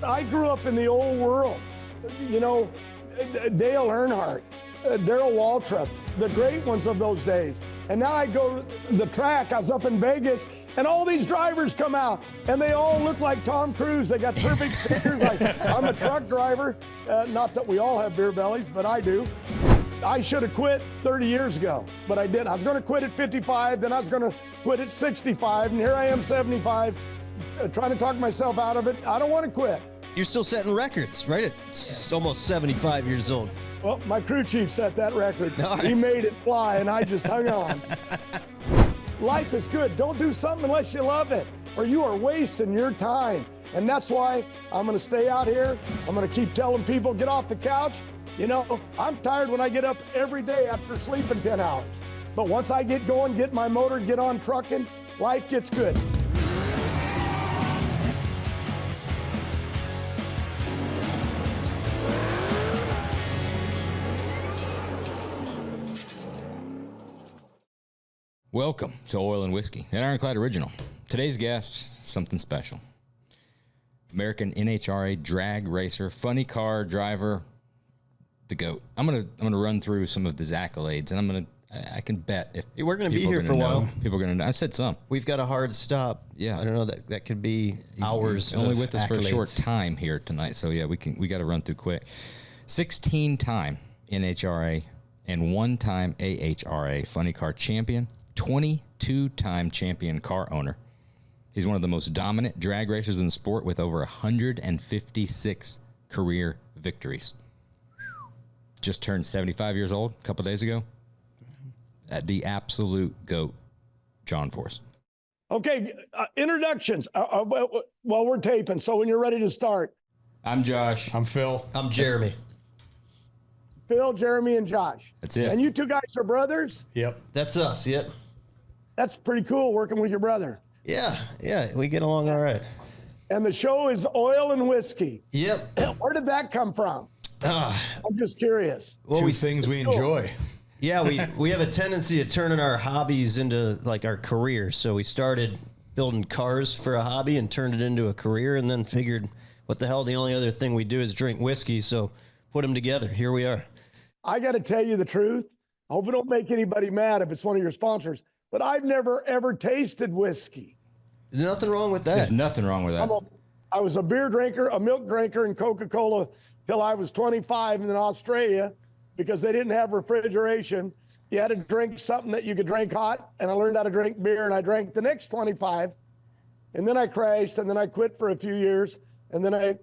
I grew up in the old world. You know, Dale Earnhardt, Darrell Waltrip, the great ones of those days. And now I go to the track. I was up in Vegas, and all these drivers come out, and they all look like Tom Cruise. They got perfect figures. Like, I'm a truck driver. Not that we all have beer bellies, but I do. I should have quit 30 years ago, but I didn't. I was going to quit at 55, then I was going to quit at 65, and here I am 75, trying to talk myself out of it. I don't want to quit. You're still setting records, right? At almost 75 years old. Well, my crew chief set that record. Right. He made it fly, and I just hung on. Life is good. Don't do something unless you love it, or you are wasting your time. And that's why I'm going to stay out here. I'm going to keep telling people, get off the couch. You know, I'm tired when I get up every day after sleeping 10 hours. But once I get going, get my motor, get on trucking, life gets good. Welcome to Oil and Whiskey, an Ironclad original. Today's guest, something special. American NHRA drag racer, funny car driver, the GOAT. I'm gonna run through some of his accolades, and I can bet if we're gonna be here for a while. People are gonna know. I said some. We've got a hard stop. Yeah, I don't know that could be hours. He's only with us for a accolades. short time here tonight, so yeah, we got to run through quick. 16-time NHRA and 1-time AHRA Funny Car champion. 22-time champion car owner. He's one of the most dominant drag racers in the sport with over 156 career victories. Just turned 75 years old a couple days ago. The absolute GOAT, John Force. Okay, introductions while we're taping, so when you're ready to start. I'm Josh. I'm Phil. I'm Jeremy. Phil, Jeremy, and Josh. That's it. And you two guys are brothers? Yep. That's us. Yep. That's pretty cool, working with your brother. Yeah, we get along all right. And the show is Oil and Whiskey. Yep. Where did that come from? I'm just curious. Well, Two things we enjoy. Yeah, we have a tendency of turning our hobbies into like our career. So we started building cars for a hobby and turned it into a career, and then figured, what the hell? The only other thing we do is drink whiskey. So put them together. Here we are. I got to tell you the truth. I hope it don't make anybody mad if it's one of your sponsors, but I've never, ever tasted whiskey. There's nothing wrong with that. There's nothing wrong with that. I was a beer drinker, a milk drinker, and Coca-Cola till I was 25 in Australia because they didn't have refrigeration. You had to drink something that you could drink hot, and I learned how to drink beer, and I drank the next 25, and then I crashed, and then I quit for a few years, and then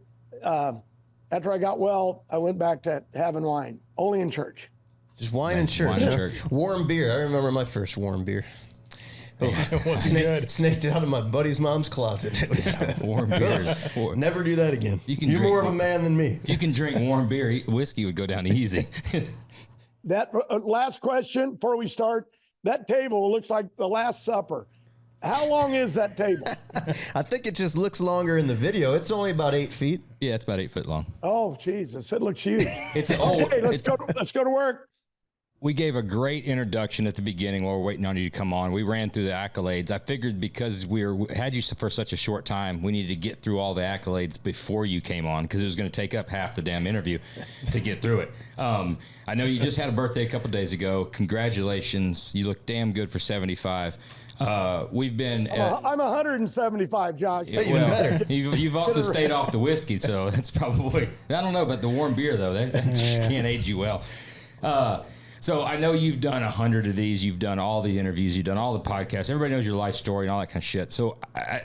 after I got well, I went back to having wine, only in church. Just wine and church. Wine and church. Warm beer. I remember my first warm beer. It wasn't good. Snaked it out of my buddy's mom's closet. It was Warm beers. Never do that again. You can You're drink- more of a man than me. If you can drink warm beer, whiskey would go down easy. That last question before we start, that table looks like the Last Supper. How long is that table? I think it just looks longer in the video. It's only about 8 feet. Yeah, it's about 8 foot long. Oh, Jesus, it looks huge. It's old. Okay, let's go to work. We gave a great introduction at the beginning while we're waiting on you to come on. We ran through the accolades. I figured because had you for such a short time, we needed to get through all the accolades before you came on because it was going to take up half the damn interview to get through it. I know you just had a birthday a couple days ago. Congratulations. You look damn good for 75. We've been... I'm 175, Josh. Yeah, Even better. You've also stayed off the whiskey, so that's probably... I don't know about the warm beer, though. That just can't age you well. So I know you've done 100 of these. You've done all the interviews. You've done all the podcasts. Everybody knows your life story and all that kind of shit. So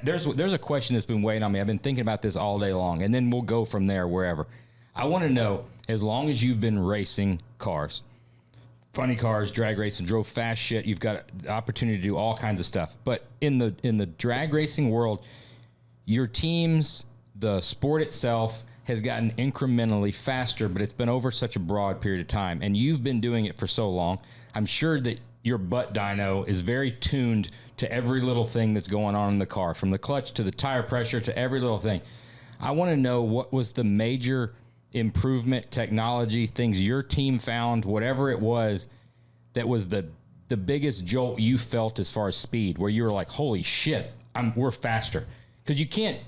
there's a question that's been weighing on me. I've been thinking about this all day long, and then we'll go from there wherever. I want to know, as long as you've been racing cars, funny cars, drag racing, drove fast shit, you've got the opportunity to do all kinds of stuff. But in the drag racing world, your teams, the sport itself, has gotten incrementally faster, but it's been over such a broad period of time. And you've been doing it for so long. I'm sure that your butt dyno is very tuned to every little thing that's going on in the car, from the clutch to the tire pressure to every little thing. I want to know what was the major improvement, technology, things your team found, whatever it was, that was the biggest jolt you felt as far as speed, where you were like, holy shit, we're faster. Because you can't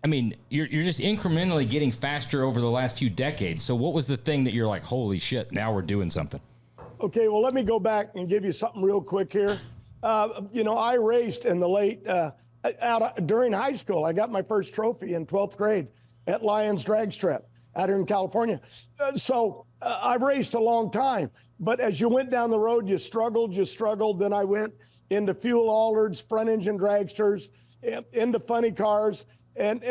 I mean, you're just incrementally getting faster over the last few decades. So what was the thing that you're like, holy shit, now we're doing something? Okay, well, let me go back and give you something real quick here. I raced in the late, during high school. I got my first trophy in 12th grade at Lions Drag Strip out here in California. I've raced a long time. But as you went down the road, you struggled. Then I went into fuel altereds, front engine dragsters, into funny cars, and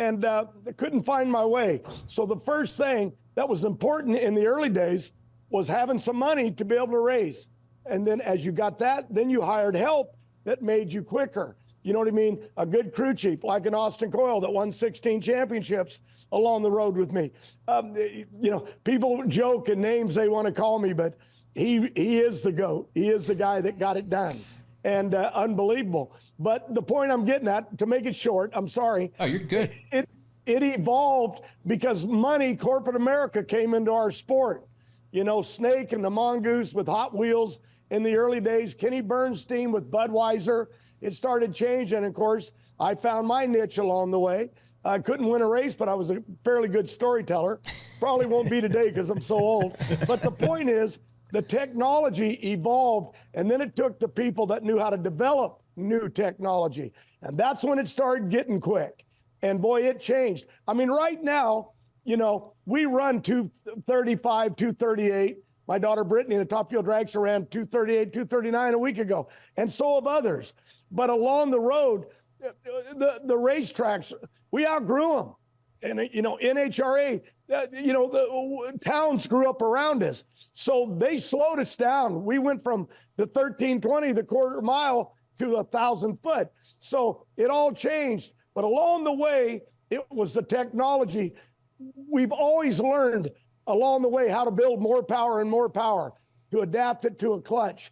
couldn't find my way. So the first thing that was important in the early days was having some money to be able to race. And then as you got that, then you hired help that made you quicker. You know what I mean? A good crew chief like an Austin Coyle that won 16 championships along the road with me. People joke and names they want to call me, but he is the GOAT. He is the guy that got it done. And unbelievable. But the point I'm getting at, to make it short, I'm sorry. Oh, you're good. It evolved because money, corporate America came into our sport. Snake and the Mongoose with Hot Wheels in the early days, Kenny Bernstein with Budweiser. It started changing. Of course, I found my niche along the way. I couldn't win a race, but I was a fairly good storyteller. Probably won't be today because I'm so old. But the point is, the technology evolved, and then it took the people that knew how to develop new technology. And that's when it started getting quick. And boy, it changed. I mean, right now, we run 235, 238. My daughter Brittany, the Top Fuel Dragster, ran 238, 239 a week ago, and so have others. But along the road, the racetracks, we outgrew them. And, NHRA, the towns grew up around us. So they slowed us down. We went from the 1320, the quarter mile, to 1,000 foot. So it all changed. But along the way, it was the technology. We've always learned along the way how to build more power and more power, to adapt it to a clutch.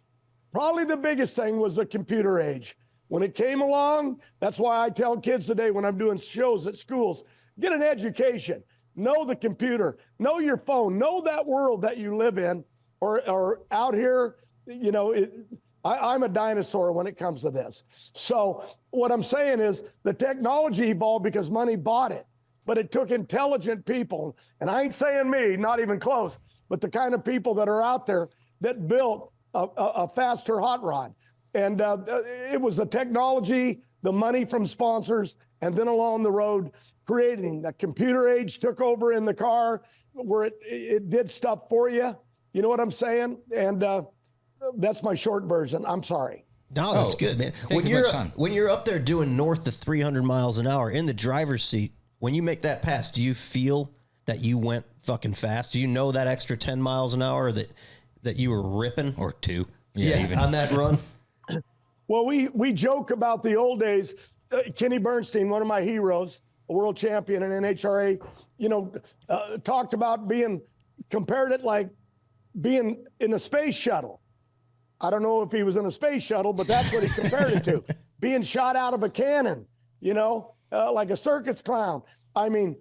Probably the biggest thing was the computer age. When it came along, that's why I tell kids today when I'm doing shows at schools, get an education, know the computer, know your phone, know that world that you live in, or out here, I'm a dinosaur when it comes to this. So what I'm saying is the technology evolved because money bought it. But it took intelligent people, and I ain't saying me, not even close, but the kind of people that are out there that built a faster hot rod. And it was the technology, the money from sponsors, and then along the road, creating the computer age took over in the car where it did stuff for you. You know what I'm saying? And that's my short version. I'm sorry. No, that's good, man. When you're up there doing north of 300 miles an hour in the driver's seat, when you make that pass, do you feel that you went fucking fast? Do you know that extra 10 miles an hour that you were ripping? Or two. Yeah, even on that run? Well, we joke about the old days. Kenny Bernstein, one of my heroes, a world champion in NHRA, talked about compared it like being in a space shuttle. I don't know if he was in a space shuttle, but that's what he compared it to. Being shot out of a cannon, like a circus clown. I mean,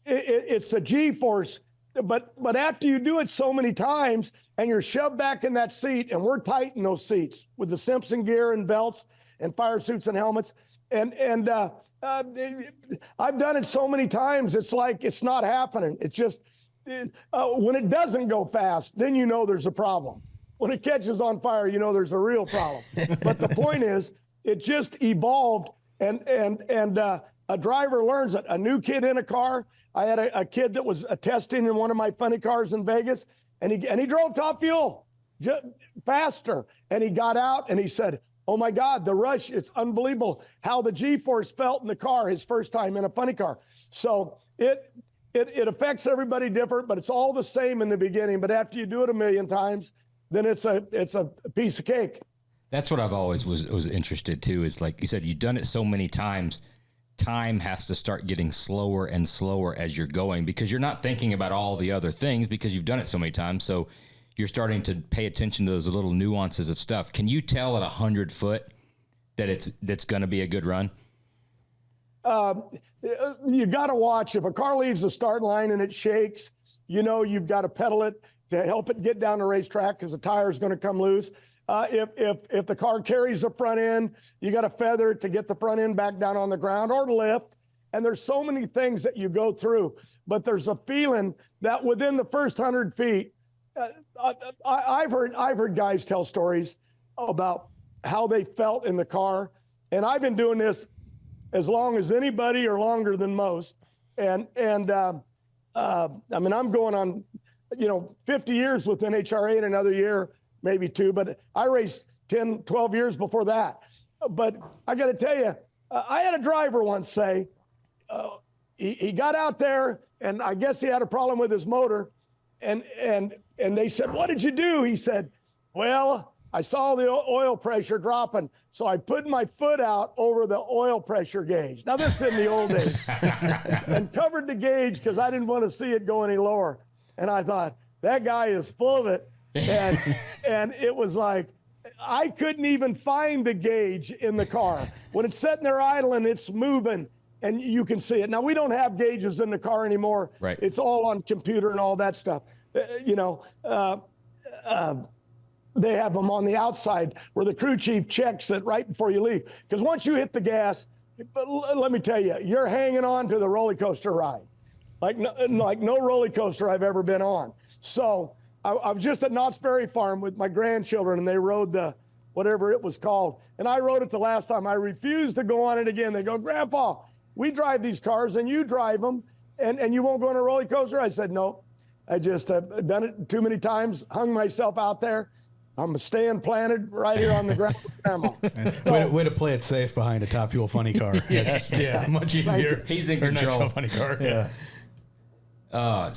it's a G-force, but after you do it so many times and you're shoved back in that seat, and we're tight in those seats with the Simpson gear and belts and fire suits and helmets, and I've done it so many times, it's like it's not happening. It's just, when it doesn't go fast, then there's a problem. When it catches on fire, there's a real problem. But the point is, it just evolved. And a driver learns it. A new kid in a car. I had a kid that was testing in one of my funny cars in Vegas, and he drove Top Fuel just faster. And he got out and he said, "Oh my God, the rush! It's unbelievable how the G-force felt in the car his first time in a funny car." So it affects everybody different, but it's all the same in the beginning. But after you do it a million times, then it's a piece of cake. That's what I've always was interested too. Is like you said, you've done it so many times. Time has to start getting slower and slower as you're going, because you're not thinking about all the other things because you've done it so many times. So you're starting to pay attention to those little nuances of stuff. Can you tell at 100 foot that's going to be a good run? You got to watch. If a car leaves the start line and it shakes, you've got to pedal it to help it get down the racetrack because the tire is going to come loose. If the car carries the front end, you got to feather it to get the front end back down on the ground, or lift. And there's so many things that you go through, but there's a feeling that within the first 100 feet, I've heard guys tell stories about how they felt in the car. And I've been doing this as long as anybody or longer than most. And I mean, I'm going on, 50 years with NHRA in another year, maybe 2, but I raced 10, 12 years before that. But I got to tell you, I had a driver once say, he got out there and I guess he had a problem with his motor. And they said, "What did you do?" He said, "Well, I saw the oil pressure dropping, so I put my foot out over the oil pressure gauge." Now, this is in the old days. And covered the gauge because I didn't want to see it go any lower. And I thought, that guy is full of it. And it was like, I couldn't even find the gauge in the car. When it's sitting there idling, it's moving, and you can see it. Now, we don't have gauges in the car anymore. Right. It's all on computer and all that stuff. They have them on the outside where the crew chief checks it right before you leave. Because once you hit the gas, let me tell you, you're hanging on to the roller coaster ride. Like no roller coaster I've ever been on. So I was just at Knott's Berry Farm with my grandchildren, and they rode the, whatever it was called. And I rode it the last time. I refused to go on it again. They go, "Grandpa, we drive these cars and you drive them, and you won't go on a roller coaster?" I said, "No, I just have done it too many times, hung myself out there. I'm staying planted right here on the ground with Grandma." Way to play it safe behind a Top Fuel Funny Car. Yeah, much easier. He's in Or control. Funny Car. Yeah. I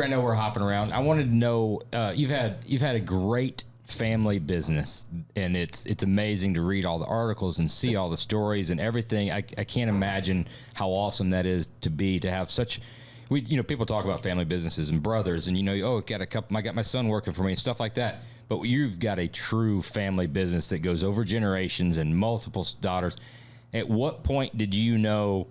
know we're hopping around. I wanted to know, you've had a great family business, and it's amazing to read all the articles and see all the stories and everything. I can't imagine how awesome that is to have such. People talk about family businesses and brothers, and I got my son working for me and stuff like that. But you've got a true family business that goes over generations and multiple daughters. At what point did you know,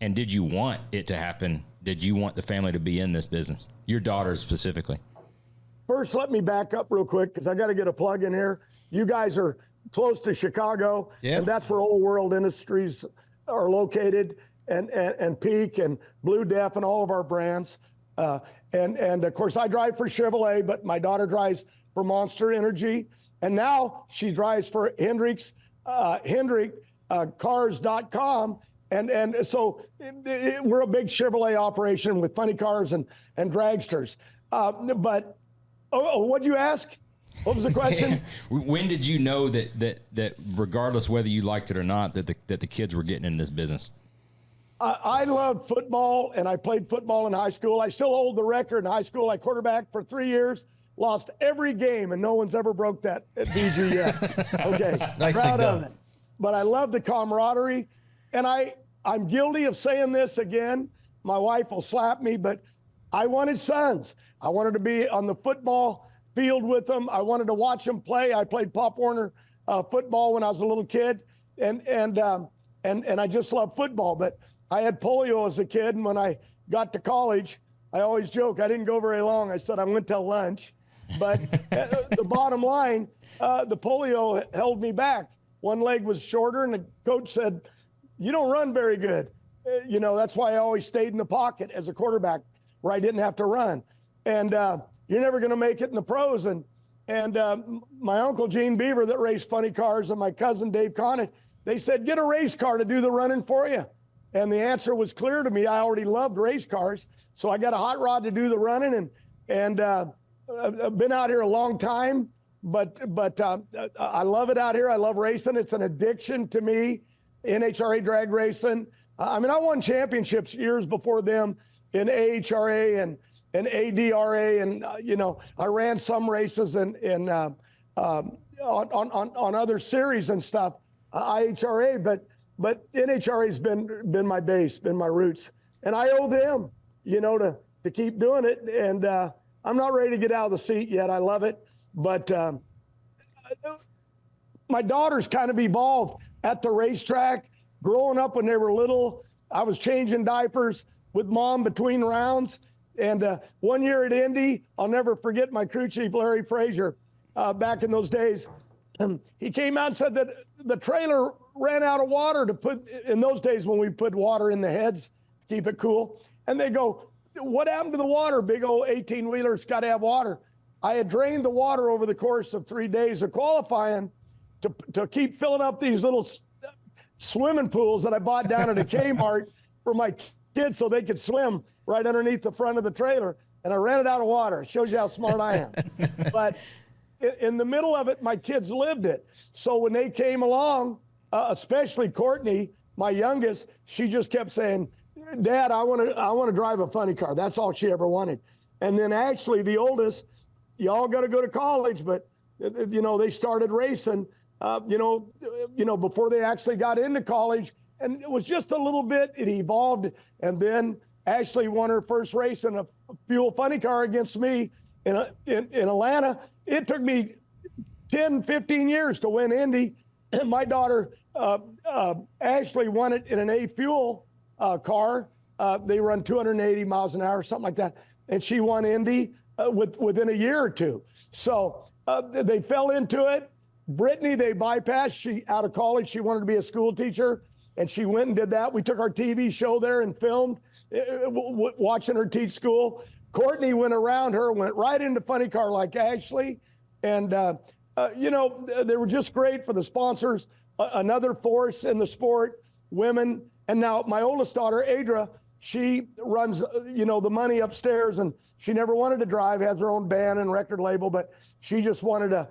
and did you want it to happen? Did you want the family to be in this business? Your daughters specifically. First, let me back up real quick because I got to get a plug in here. You guys are close to Chicago, and that's where Old World Industries are located, and Peak and Blue Def and all of our brands. And of course, I drive for Chevrolet, but my daughter drives for Monster Energy, and now she drives for Hendrick's, cars.com. And so we're a big Chevrolet operation with funny cars and dragsters. But what'd you ask? What was the question? When did you know that regardless whether you liked it or not, that the kids were getting in this business? I loved football, and I played football in high school. I still hold the record in high school. I quarterbacked for 3 years, lost every game, and no one's ever broke that at BG yet. Okay, proud of it. But I love the camaraderie, and I'm guilty of saying this again. My wife will slap me, but I wanted sons. I wanted to be on the football field with them. I wanted to watch them play. I played Pop Warner football when I was a little kid, and I just love football. But I had polio as a kid, and when I got to college, I always joke I didn't go very long. I said I went till lunch, but the bottom line, the polio held me back. One leg was shorter, and the coach said, "You don't run very good." That's why I always stayed in the pocket as a quarterback, where I didn't have to run. And you're never going to make it in the pros. And my uncle Gene Beaver that raced funny cars, and my cousin Dave Conant, they said, "Get a race car to do the running for you." And the answer was clear to me. I already loved race cars, so I got a hot rod to do the running. And I've been out here a long time, but I love it out here. I love racing. It's an addiction to me. NHRA drag racing. I won championships years before them in AHRA and ADRA, and I ran some races on other series and stuff, IHRA, but NHRA's been my base, been my roots, and I owe them, to keep doing it. And I'm not ready to get out of the seat yet. I love it, but my daughters kind of evolved at the racetrack. Growing up when they were little, I was changing diapers with mom between rounds. And one year at Indy, I'll never forget my crew chief, Larry Frazier, back in those days. He came out and said that the trailer ran out of water to put, in those days when we put water in the heads, keep it cool. And they go, what happened to the water? Big old 18-wheeler's got to have water. I had drained the water over the course of 3 days of qualifying to keep filling up these little swimming pools that I bought down at a Kmart for my kids so they could swim right underneath the front of the trailer. And I ran it out of water. It shows you how smart I am. But in the middle of it, my kids lived it. So when they came along, especially Courtney, my youngest, she just kept saying, Dad, I want to drive a funny car. That's all she ever wanted. And then actually the oldest, y'all got to go to college, but they started racing, before they actually got into college. And it was just a little bit, it evolved. And then Ashley won her first race in a fuel funny car against me in Atlanta. It took me 10, 15 years to win Indy. My daughter, Ashley, won it in an A fuel car. They run 280 miles an hour, something like that. And she won Indy within a year or two. So they fell into it. Brittany, they bypassed. She out of college, she wanted to be a school teacher, and she went and did that. We took our TV show there and filmed watching her teach school. Courtney went around her, went right into funny car like Ashley. And, they were just great for the sponsors. Another force in the sport, women. And now my oldest daughter, AHRA, she runs, the money upstairs, and she never wanted to drive, has her own band and record label, but she just wanted to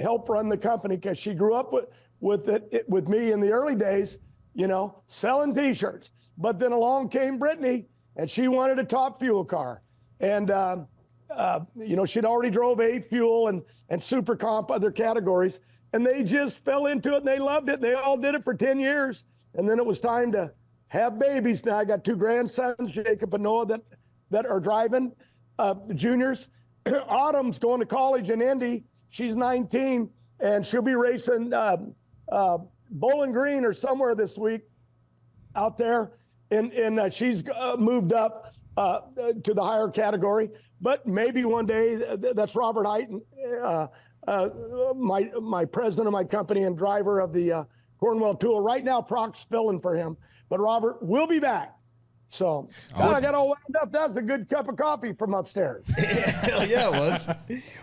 help run the company because she grew up with me in the early days, selling T-shirts. But then along came Brittany, and she wanted a top fuel car. And, she'd already drove A fuel and super comp, other categories, and they just fell into it and they loved it. They all did it for 10 years. And then it was time to have babies. Now I got 2 grandsons, Jacob and Noah, that are driving, juniors. Autumn's going to college in Indy. She's 19, and she'll be racing Bowling Green or somewhere this week out there. And she's moved up to the higher category. But maybe one day, that's Robert Heighton, my president of my company and driver of the Cornwell Tool. Right now, Proc's filling for him. But Robert will be back. So I got all wound up. That was a good cup of coffee from upstairs. Hell yeah, it was.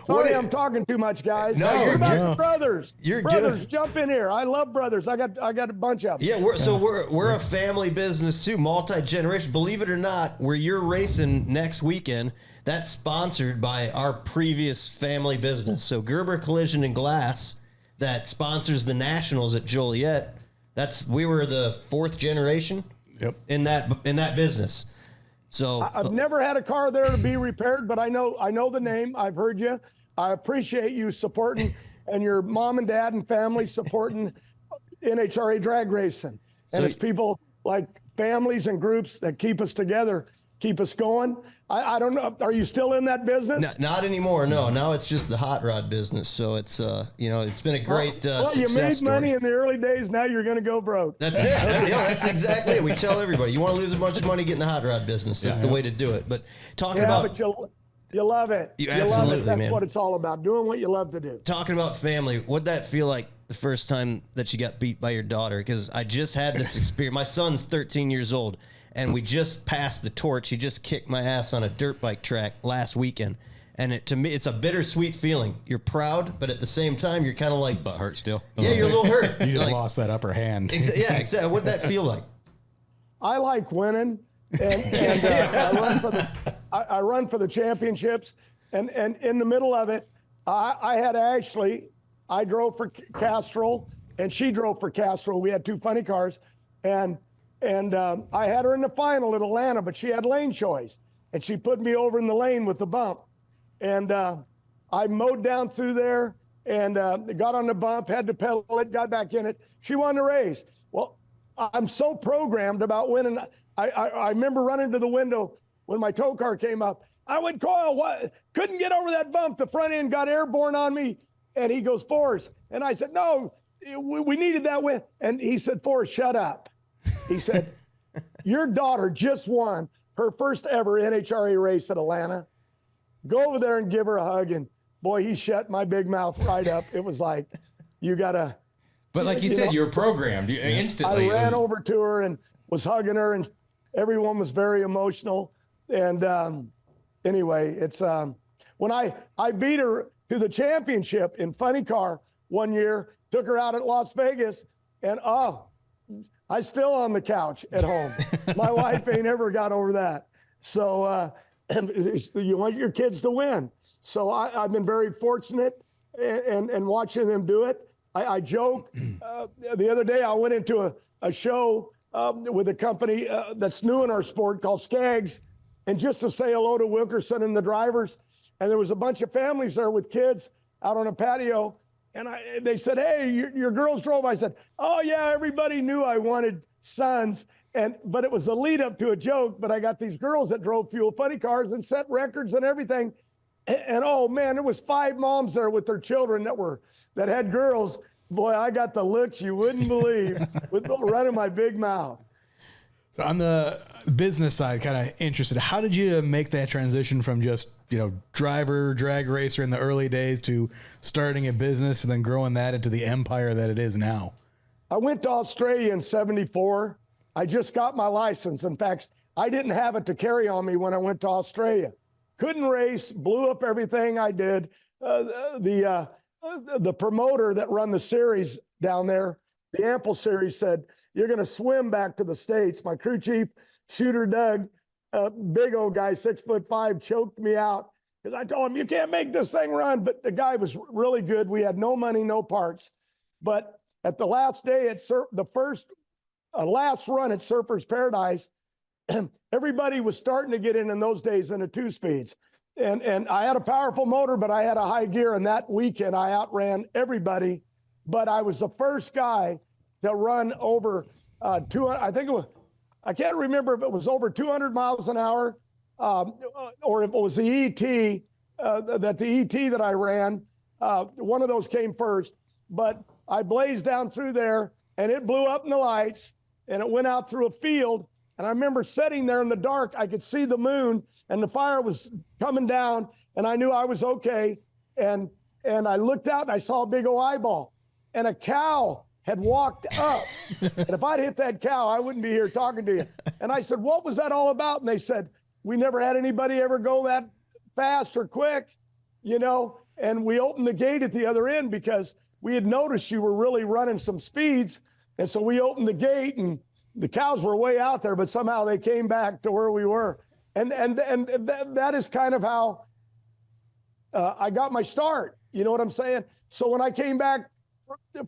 Sorry, I'm talking too much, guys. No, you're good. Brothers. You're brothers, good. Jump in here. I love brothers. I got a bunch of them. Yeah, we're a family business too, multi-generation. Believe it or not, where you're racing next weekend, that's sponsored by our previous family business. So Gerber Collision and Glass, that sponsors the Nationals at Joliet. We were the 4th generation. Yep. In that business. So I've never had a car there to be repaired, but I know the name. I've heard you. I appreciate you supporting and your mom and dad and family supporting NHRA drag racing. And it's people like families and groups that keep us together, keep us going. I don't know. Are you still in that business? No, not anymore. No, now it's just the hot rod business. So it's it's been a great well, you made success money story. in the early days. Now you're going to go broke. That's it. That's exactly it. We tell everybody, you want to lose a bunch of money, get in the hot rod business. That's the way to do it. But talking about, but you love it. You love absolutely, it. That's man. what it's all about. Doing what you love to do. Talking about family, what'd that feel like the first time that you got beat by your daughter? Because I just had this experience. My son's 13 years old. And we just passed the torch. He just kicked my ass on a dirt bike track last weekend. And to me, it's a bittersweet feeling. You're proud, but at the same time, you're kind of like... But hurt still. Yeah, you're a little hurt. You just lost that upper hand. Yeah, exactly. What'd that feel like? I like winning. And I run for the championships. And in the middle of it, I had Ashley. I drove for Castrol, and she drove for Castrol. We had 2 funny cars. And I had her in the final at Atlanta, but she had lane choice, and she put me over in the lane with the bump. And I mowed down through there and got on the bump, had to pedal it, got back in it. She won the race. Well, I'm so programmed about winning. I remember running to the window when my tow car came up. I went, Coyle, what? Couldn't get over that bump. The front end got airborne on me. And he goes, Forrest. And I said, no, we needed that win. And he said, Forrest, shut up. He said, your daughter just won her first ever NHRA race at Atlanta. Go over there and give her a hug. And boy, he shut my big mouth right up. It was like, you gotta But like you said, you were programmed instantly. I ran over to her and was hugging her, and everyone was very emotional. And anyway, it's when I beat her to the championship in Funny Car one year, took her out at Las Vegas, and I still on the couch at home. My wife ain't ever got over that. So you want your kids to win. So I've been very fortunate and watching them do it. I joke. The other day I went into a show with a company that's new in our sport called Skaggs, and just to say hello to Wilkerson and the drivers. And there was a bunch of families there with kids out on a patio. And they said, hey, your girls drove. I said, oh, yeah, everybody knew I wanted sons. But it was the lead up to a joke. But I got these girls that drove fuel funny cars and set records and everything. And oh, man, there was 5 moms there with their children that had girls. Boy, I got the looks you wouldn't believe with running my big mouth. So on the business side, kind of interested, how did you make that transition from just, driver, drag racer in the early days to starting a business and then growing that into the empire that it is now? I went to Australia in '74. I just got my license. In fact, I didn't have it to carry on me when I went to Australia. Couldn't race, blew up everything I did. The promoter that run the series down there, the Ample series, said, you're going to swim back to the States. My crew chief, Shooter Doug, big old guy, 6'5", choked me out because I told him, you can't make this thing run. But the guy was really good. We had no money, no parts. But at the last day, last run at Surfers Paradise, everybody was starting to get in those days into 2-speeds. And I had a powerful motor, but I had a high gear. And that weekend, I outran everybody. But I was the first guy to run over 200. I think it was, I can't remember if it was over 200 miles an hour or if it was the ET, the ET that I ran. One of those came first. But I blazed down through there, and it blew up in the lights, and it went out through a field. And I remember sitting there in the dark. I could see the moon, and the fire was coming down, and I knew I was okay. And I looked out, and I saw a big old eyeball, and a cow had walked up. And if I'd hit that cow, I wouldn't be here talking to you. And I said, what was that all about? And they said, we never had anybody ever go that fast or quick, and we opened the gate at the other end because we had noticed you were really running some speeds. And so we opened the gate, and the cows were way out there, but somehow they came back to where we were. And that is kind of how I got my start. You know what I'm saying? So when I came back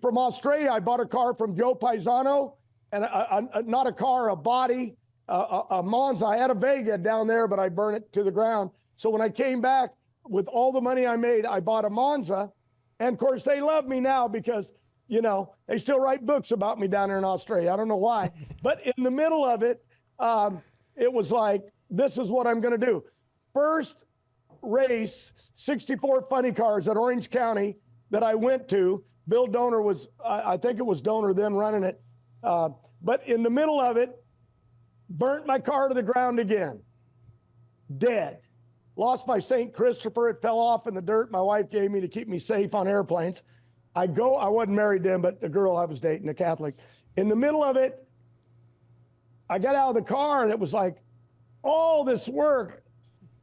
from Australia, I bought a car from Joe Paisano, and not a car, a body, a Monza. I had a Vega down there, but I burned it to the ground. So when I came back with all the money I made, I bought a Monza. And of course, they love me now because, they still write books about me down there in Australia. I don't know why. But in the middle of it, it was like, this is what I'm going to do. First race, 64 funny cars at Orange County that I went to. Bill Donor was, I think it was Donor then running it. But in the middle of it, burnt my car to the ground again. Dead. Lost my St. Christopher. It fell off in the dirt my wife gave me to keep me safe on airplanes. I wasn't married then, but the girl I was dating, a Catholic. In the middle of it, I got out of the car, and it was like all this work,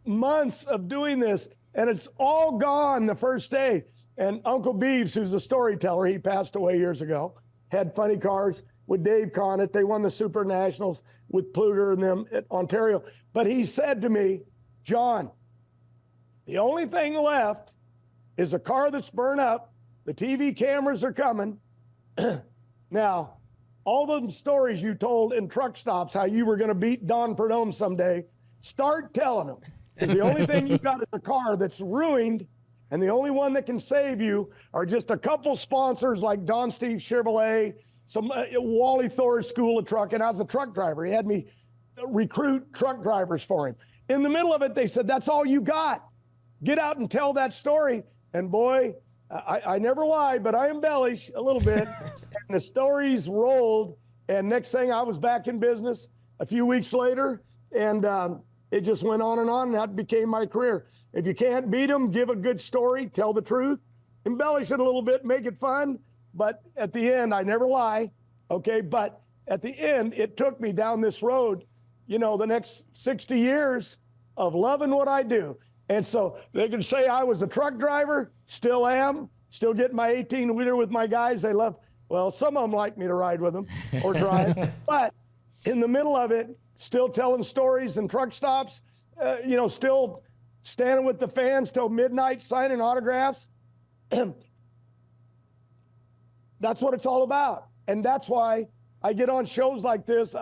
months of doing this, and it's all gone the first day. And Uncle Beeves, who's a storyteller, he passed away years ago, had funny cars with Dave Conant. They won the Super Nationals with Pluger and them at Ontario. But he said to me, John, the only thing left is a car that's burned up. The TV cameras are coming. Now, all the stories you told in truck stops, how you were going to beat Don Perdome someday, start telling them. Because the only thing you got is a car that's ruined, and the only one that can save you are just a couple sponsors like Don Steve Chevrolet, some Wally Thor School of Trucking. I was a truck driver. He had me recruit truck drivers for him. In the middle of it, they said, that's all you got. Get out and tell that story. And boy, I never lie, but I embellish a little bit. And the stories rolled. And next thing, I was back in business a few weeks later. And it just went on. And that became my career. If you can't beat them, give a good story, tell the truth, embellish it a little bit, make it fun. But at the end, I never lie, okay? But at the end, it took me down this road, you know, the next 60 years of loving what I do. And so they can say I was a truck driver, still am, still getting my 18-wheeler with my guys. They love, well, some of them like me to ride with them or drive. But in the middle of it, still telling stories and truck stops, you know, still standing with the fans till midnight, signing autographs. That's what it's all about. And that's why I get on shows like this.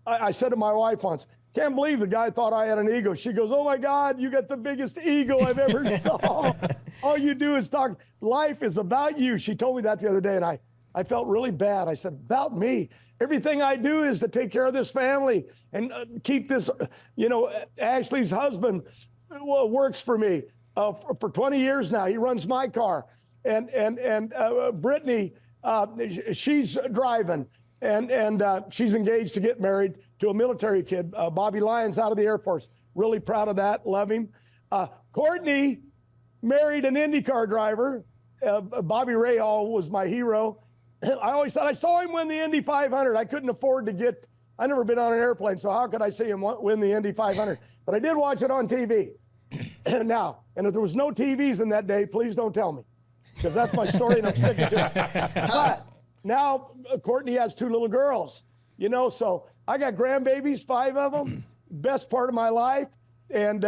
I said to my wife once, can't believe the guy thought I had an ego. She goes, oh my God, you got the biggest ego I've ever saw. All you do is talk. Life is about you. She told me that the other day, and I felt really bad. I said, about me? Everything I do is to take care of this family and keep this, you know, Ashley's husband works for me for 20 years now. He runs my car. And Brittany, she's driving, and she's engaged to get married to a military kid, Bobby Lyons, out of the Air Force. Really proud of that. Love him. Courtney married an IndyCar driver. Bobby Rahal was my hero. I always said I saw him win the Indy 500. I couldn't afford to get. I never been on an airplane, so how could I see him win the Indy 500? But I did watch it on TV. Now, and if there was no TVs in that day, please don't tell me, because that's my story and I'm sticking to it. But now Courtney has 2 little girls, you know, so I got grandbabies, 5 of them, best part of my life. And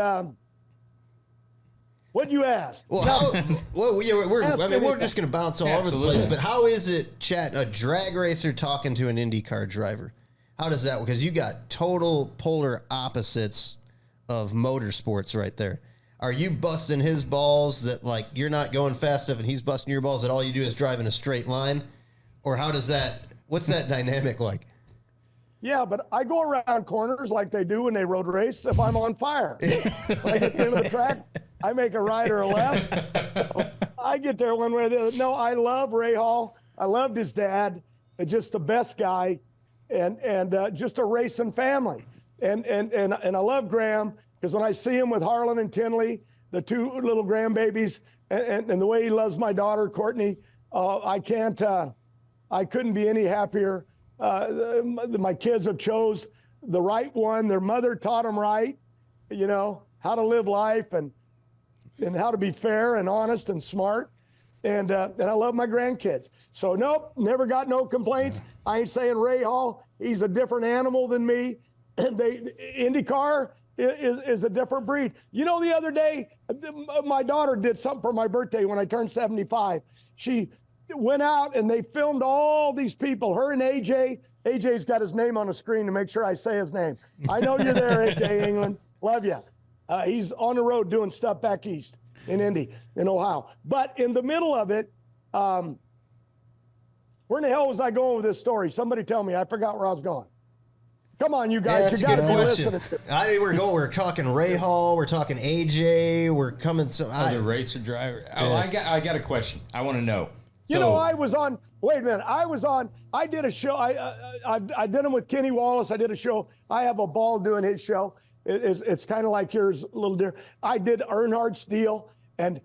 what'd you ask? Well, we're just going to bounce all over the place, but how is it, Chat, a drag racer talking to an IndyCar driver? How does that work? Because you got total polar opposites of motorsports right there. Are you busting his balls that, like, you're not going fast enough and he's busting your balls that all you do is drive in a straight line? Or how does that, what's that dynamic like? Yeah, but I go around corners like they do when they road race if I'm on fire. When I get to the end of the track, I make a right or a left. I get there one way or the other. No, I love Rahal. I loved his dad. Just the best guy, and just a racing family. And I love Graham, because when I see him with Harlan and Tinley, the 2 little grandbabies, and the way he loves my daughter, Courtney, I couldn't be any happier. My kids have chose the right one. Their mother taught them right, you know, how to live life and how to be fair and honest and smart. And I love my grandkids. So nope, never got no complaints. I ain't saying Rahal, he's a different animal than me. IndyCar is a different breed. You know, the other day, my daughter did something for my birthday when I turned 75. She went out and they filmed all these people, her and AJ. AJ's got his name on the screen to make sure I say his name. I know you're there, AJ England. Love you. He's on the road doing stuff back east in Indy, in Ohio. But in the middle of it, where in the hell was I going with this story? Somebody tell me. I forgot where I was going. Come on, you guys. You got to be listening. I think we're talking Rahal. We're talking AJ. We're coming. The racer driver. Oh, I got a question. I want to know. You know, I was on. Wait a minute. I did a show. I did them with Kenny Wallace. I did a show. I have a ball doing his show. It's kind of like yours, a little different. I did Earnhardt's deal, and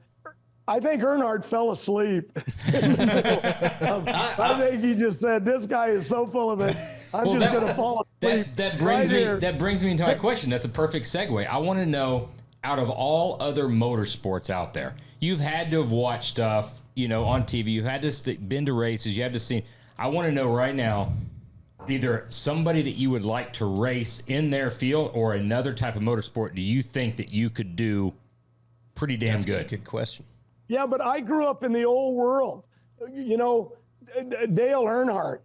I think Earnhardt fell asleep. I think he just said, "This guy is so full of it. I'm just going to fall asleep." That brings me into my question. That's a perfect segue. I want to know, out of all other motorsports out there, you've had to have watched stuff, you know, on TV. You had to been to races. You had to see. I want to know right now, either somebody that you would like to race in their field or another type of motorsport. Do you think that you could do pretty damn good? Good question. Yeah, but I grew up in the old world. You know, Dale Earnhardt,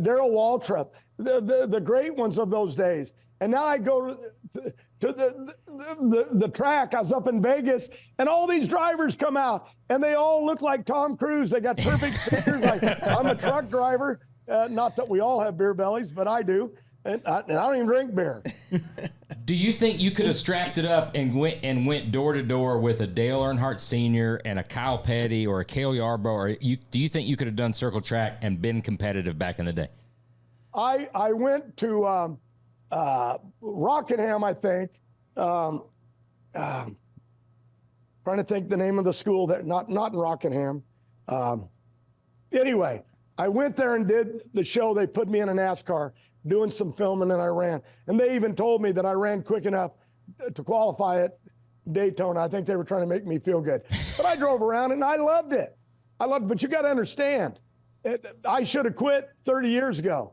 Darrell Waltrip, the great ones of those days. And now I go to the track. I was up in Vegas, and all these drivers come out, and they all look like Tom Cruise. They got perfect figures. Like, I'm a truck driver. Not that we all have beer bellies, but I do. And I don't even drink beer. Do you think you could have strapped it up and went door to door with a Dale Earnhardt Sr. and a Kyle Petty or a Cale Yarborough? Or do you think you could have done circle track and been competitive back in the day? I went to Rockingham, I think. Trying to think the name of the school that not in Rockingham. Anyway, I went there and did the show. They put me in a NASCAR doing some filming, and I ran. And they even told me that I ran quick enough to qualify at Daytona. I think they were trying to make me feel good. But I drove around and I loved it. But you got to understand, I should have quit 30 years ago,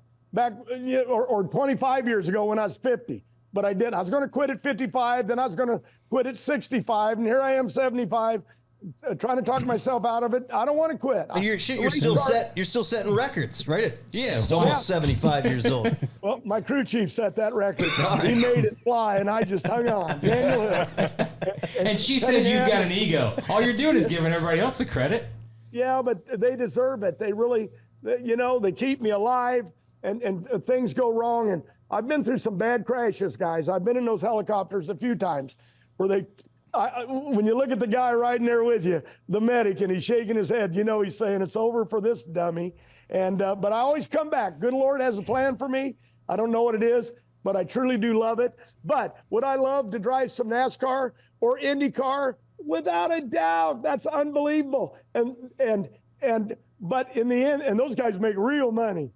or 25 years ago when I was 50. But I didn't. I was going to quit at 55, then I was going to quit at 65, and here I am 75, trying to talk myself out of it. I don't want to quit. And you're still setting records, right? Almost 75 years old. Well, my crew chief set that record. He made it fly, and I just hung on. Daniel Hood. And she says you've got an ego. All you're doing is giving everybody else the credit. Yeah, but they deserve it. They really, they keep me alive, and things go wrong. And I've been through some bad crashes, guys. I've been in those helicopters a few times where when you look at the guy riding there with you, the medic, and he's shaking his head, he's saying it's over for this dummy. And but I always come back. Good Lord has a plan for me. I don't know what it is, but I truly do love it. But would I love to drive some NASCAR or IndyCar? Without a doubt. That's unbelievable. But in the end, and those guys make real money.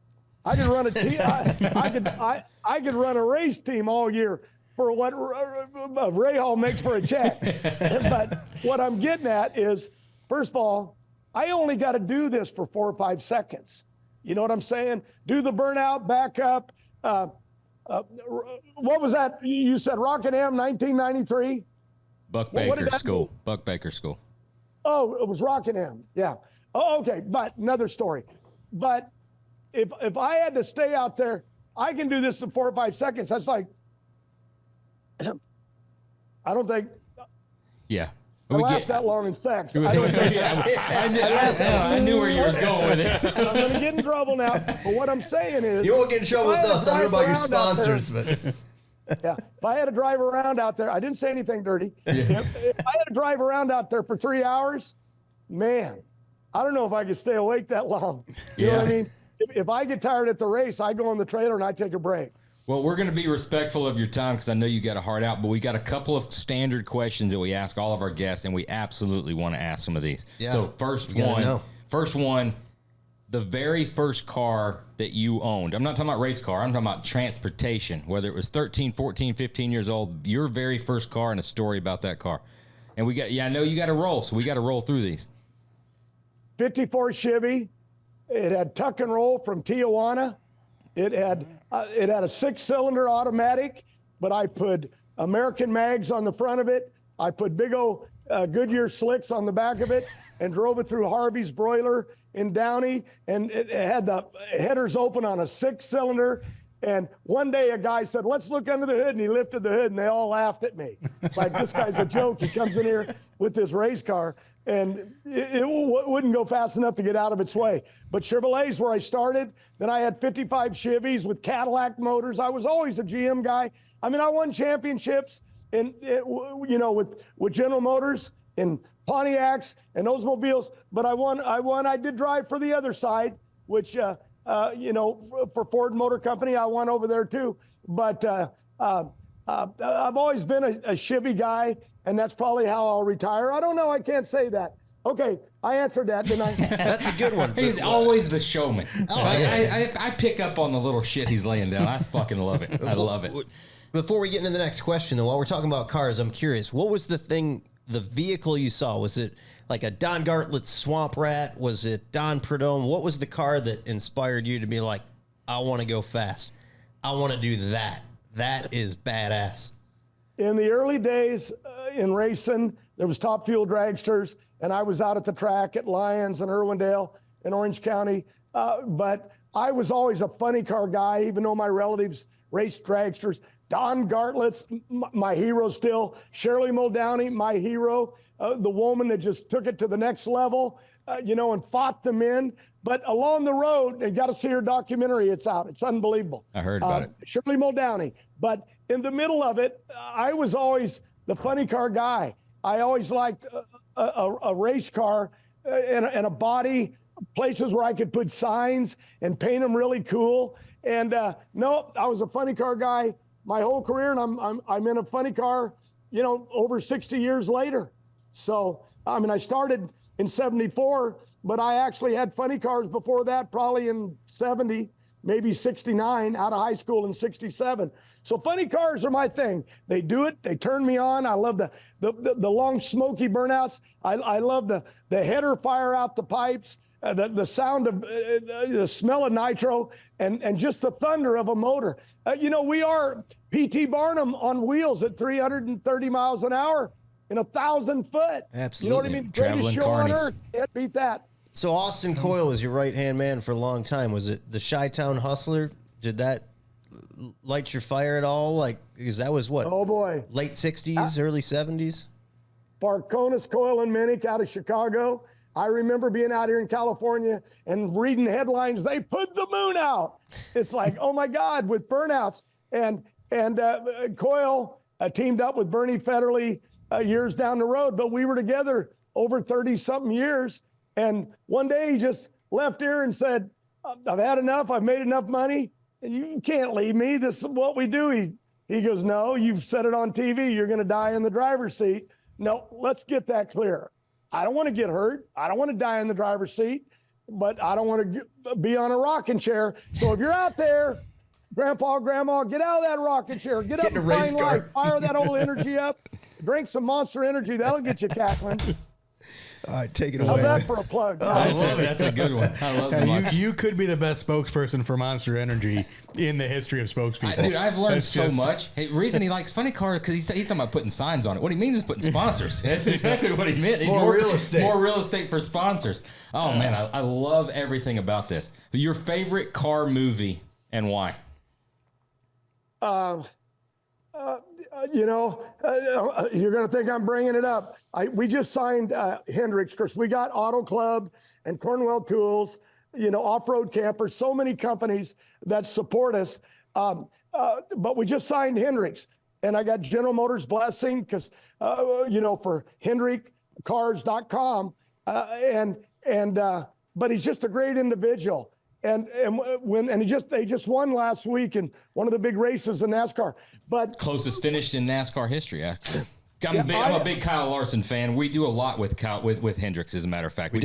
I could run a team. I could run a race team all year for what Ray Hall makes for a check. But what I'm getting at is, first of all, I only got to do this for 4 or 5 seconds. You know what I'm saying? Do the burnout, back up. What was that? You said Rockingham, 1993? Buck Baker School. Buck Baker School. Oh, it was Rockingham. Yeah. Oh, okay. But another story. But if I had to stay out there, I can do this in 4 or 5 seconds. That's like, I don't think. Yeah. I last that long in sex. I knew where you was going with it. I'm going to get in trouble now. But what I'm saying is, you won't get in trouble with us. I don't know about your sponsors, but. Yeah, if I had to drive around out there, I didn't say anything dirty. Yeah. If I had to drive around out there for 3 hours, man, I don't know if I could stay awake that long. You know what I mean? If I get tired at the race, I go on the trailer and I take a break. Well, we're going to be respectful of your time because I know you got a heart out, but we got a couple of standard questions that we ask all of our guests, and we absolutely want to ask some of these. Yeah. So first one, the very first car that you owned. I'm not talking about race car. I'm talking about transportation, whether it was 13, 14, 15 years old, your very first car and a story about that car. And I know you got to roll, so we got to roll through these. 54 Chevy. It had tuck and roll from Tijuana. It had a 6-cylinder automatic, but I put American mags on the front of it. I put big old Goodyear slicks on the back of it and drove it through Harvey's broiler in Downey, and it had the headers open on a 6-cylinder. And one day a guy said, "Let's look under the hood," and he lifted the hood, and they all laughed at me. Like, this guy's a joke. He comes in here with this race car, and it wouldn't go fast enough to get out of its way. But Chevrolet's where I started. Then I had 55 Chevys with Cadillac motors. I was always a GM guy. I mean, I won championships with General Motors and Pontiacs and Oldsmobiles, but I did drive for the other side, which, for Ford Motor Company, I won over there too. But I've always been a Chevy guy, and that's probably how I'll retire. I don't know. I can't say that. Okay, I answered that, didn't I? That's a good one. He's always the showman. I pick up on the little shit he's laying down. I fucking love it. I love it. Before we get into the next question, though, while we're talking about cars, I'm curious, what was the vehicle you saw? Was it like a Don Gartlett Swamp Rat? Was it Don Prudhomme? What was the car that inspired you to be like, I want to go fast. I want to do that. That is badass. In the early days in racing, there was Top Fuel dragsters, and I was out at the track at Lyons and Irwindale in Orange County. But I was always a funny car guy, even though my relatives raced dragsters. Don Gartlett's my hero still. Shirley Muldowney, my hero. The woman that just took it to the next level, and fought them in. But along the road, you got to see her documentary. It's out. It's unbelievable. I heard about it. Shirley Muldowney. But in the middle of it, I was always the funny car guy. I always liked a race car and a body, places where I could put signs and paint them really cool. And no, I was a funny car guy my whole career, and I'm in a funny car, over 60 years later. So, I mean, I started in '74 but I actually had funny cars before that, probably in 70, maybe 69, out of high school in 67. So funny cars are my thing. They do it. They turn me on. I love the long smoky burnouts. I love the header fire out the pipes, the sound of the smell of nitro, and just the thunder of a motor. We are P.T. Barnum on wheels at 330 miles an hour in 1,000 foot. Absolutely. You know what I mean? Traveling Greatest show on carnies. earth. Can't beat that. So Austin Coyle was your right-hand man for a long time. Was it the Chi-Town Hustler? Did that light your fire at all? Like, because that was what? Oh boy. Late 60s, early 70s? Barconis, Coyle, and Minnick out of Chicago. I remember being out here in California and reading headlines, they put the moon out. It's like, oh my God, with burnouts. And Coyle teamed up with Bernie Federle years down the road, but we were together over 30-something years. And one day he just left here and said, I've had enough. I've made enough money. And you can't leave me. This is what we do. He goes, no, you've said it on TV. You're going to die in the driver's seat. No, let's get that clear. I don't want to get hurt. I don't want to die in the driver's seat, but I don't want to be on a rocking chair. So if you're out there, Grandpa, Grandma, get out of that rocking chair. Get up and find life. Fire that old energy up. Drink some Monster Energy. That'll get you cackling. All right, take it How's away. that for a plug? That's a good one. I love that. You could be the best spokesperson for Monster Energy in the history of spokespeople. Dude, I've learned That's so just- much. Hey, reason he likes funny cars because he's talking about putting signs on it. What he means is putting sponsors. That's exactly what he meant. More real estate. More real estate for sponsors. Oh man, I love everything about this. Your favorite car movie and why? You're going to think I'm bringing it up. We just signed Hendrix. Of course, we got Auto Club and Cornwell Tools, off-road campers, so many companies that support us. But we just signed Hendrix. And I got General Motors' blessing because, for HendrickCars.com. But he's just a great individual. And they just won last week in one of the big races in NASCAR. But Closest finish in NASCAR history, actually. I'm a big Kyle Larson fan. We do a lot with Hendrix, as a matter of fact. We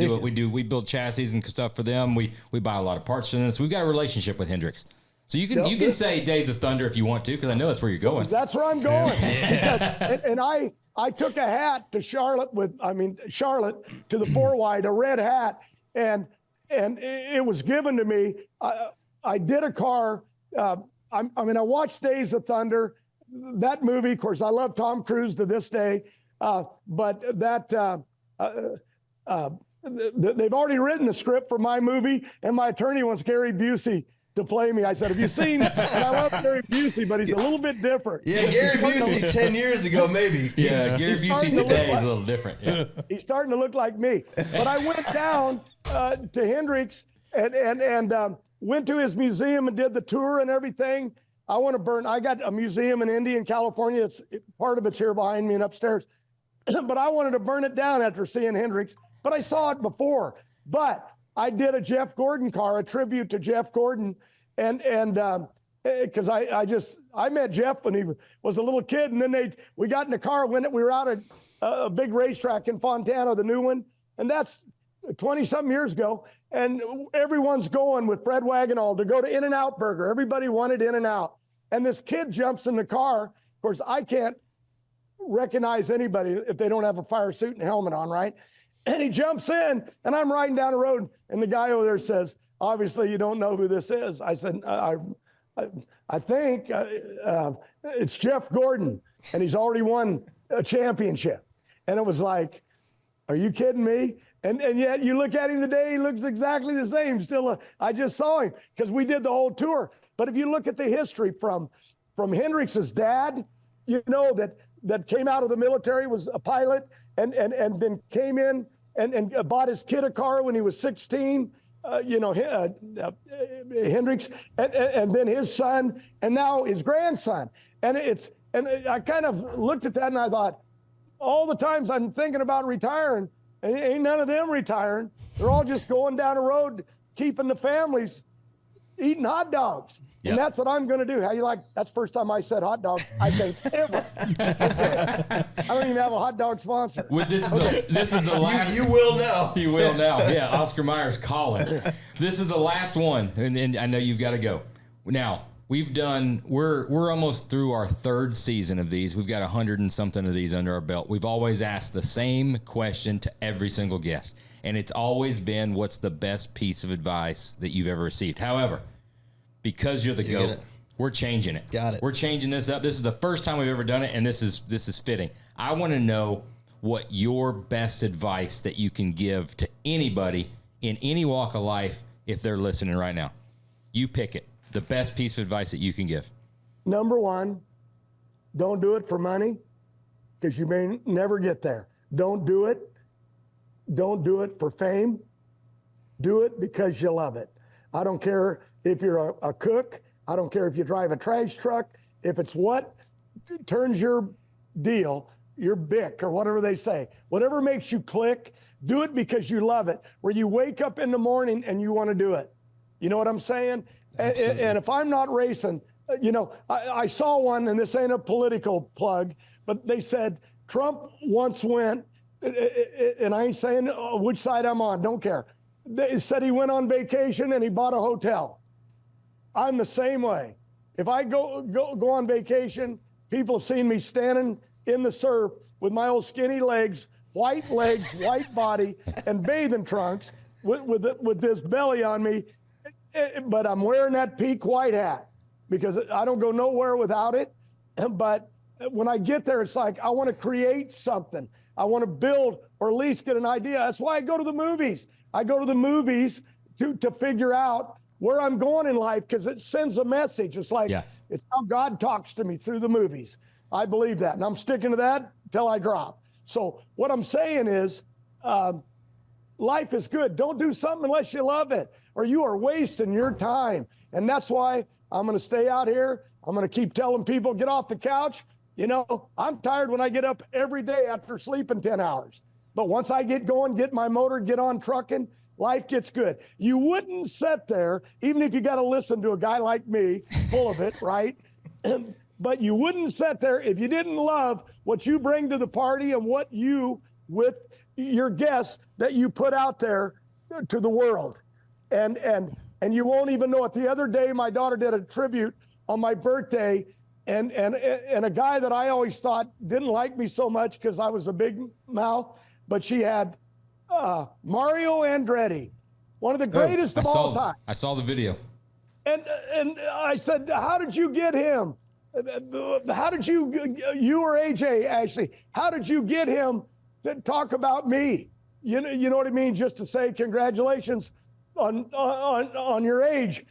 build chassis and stuff for them. We buy a lot of parts from them. So we've got a relationship with Hendrix. So you can say Days of Thunder if you want to, because I know that's where you're going. That's where I'm going. And I took a hat to Charlotte to the 4-wide, a red hat, and it was given to me. I did a car. I watched Days of Thunder, that movie. Of course, I love Tom Cruise to this day. But they've already written the script for my movie, and my attorney wants Gary Busey to play me. I said, have you seen? And I love Gary Busey, but he's a little bit different. Yeah, Gary Busey 10 years ago, maybe. Yeah, Gary Busey today is a little different. Yeah. He's starting to look like me. But I went down to Hendrix and went to his museum and did the tour and everything. I got a museum in Indy in California. Part of it's here behind me and upstairs. But I wanted to burn it down after seeing Hendrix. But I saw it before. But I did a Jeff Gordon car, a tribute to Jeff Gordon. And because I met Jeff when he was a little kid. And then we got in the car when we were out at a big racetrack in Fontana, the new one. And that's 20-something years ago. And everyone's going with Fred Wagonall to go to In-N-Out Burger. Everybody wanted In-N-Out. And this kid jumps in the car. Of course, I can't recognize anybody if they don't have a fire suit and helmet on, right? And he jumps in, and I'm riding down the road, and the guy over there says, obviously you don't know who this is. I said, I think it's Jeff Gordon, and he's already won a championship. And it was like, are you kidding me? And yet you look at him today, he looks exactly the same. Still, I just saw him because we did the whole tour. But if you look at the history from Hendrix's dad, that came out of the military, was a pilot, and then came in and bought his kid a car when he was 16, Hendrix, and then his son, and now his grandson. And I kind of looked at that and I thought, all the times I'm thinking about retiring, ain't none of them retiring. They're all just going down the road, keeping the families eating hot dogs. Yep. And that's what I'm going to do. How you like? That's the first time I said hot dogs, I think, ever. I don't don't even have a hot dog sponsor. This is the last. You will now. You will now. Yeah, Oscar Mayer's calling. This is the last one, and I know you've got to go. Now, we're almost through our third season of these. We've got 100 and something of these under our belt. We've always asked the same question to every single guest, and it's always been, what's the best piece of advice that you've ever received? However, because you're the GOAT, we're changing it. Got it. We're changing this up. This is the first time we've ever done it, and this is fitting. I want to know what your best advice that you can give to anybody in any walk of life if they're listening right now. You pick it. The best piece of advice that you can give. Number one, don't do it for money because you may never get there. Don't do it. Don't do it for fame. Do it because you love it. I don't care if you're a cook. I don't care if you drive a trash truck. If it's what turns your deal, your bick or whatever they say, whatever makes you click, do it because you love it, where you wake up in the morning and you want to do it. You know what I'm saying? And if I'm not racing, I saw one, and this ain't a political plug, but they said Trump once went, and I ain't saying which side I'm on, don't care. They said he went on vacation and he bought a hotel. I'm the same way. If I go on vacation, people have seen me standing in the surf with my old skinny legs, white body, and bathing trunks with this belly on me. But I'm wearing that peak white hat because I don't go nowhere without it. But when I get there, it's like I want to create something. I want to build or at least get an idea. That's why I go to the movies. I go to the movies to figure out where I'm going in life because it sends a message. It's like it's how God talks to me through the movies. I believe that, and I'm sticking to that till I drop. So what I'm saying is life is good. Don't do something unless you love it, or you are wasting your time. And that's why I'm going to stay out here. I'm going to keep telling people, get off the couch. I'm tired when I get up every day after sleeping 10 hours. But once I get going, get my motor, get on trucking, life gets good. You wouldn't sit there, even if you got to listen to a guy like me, full of it, right? But you wouldn't sit there if you didn't love what you bring to the party and what you, with your guests, that you put out there to the world. And you won't even know it. The other day, my daughter did a tribute on my birthday, and a guy that I always thought didn't like me so much because I was a big mouth, but she had Mario Andretti, one of the greatest of all time. I saw the video. And I said, how did you get him? How did you or AJ, Ashley, how did you get him to talk about me? You know what I mean? Just to say congratulations on your age.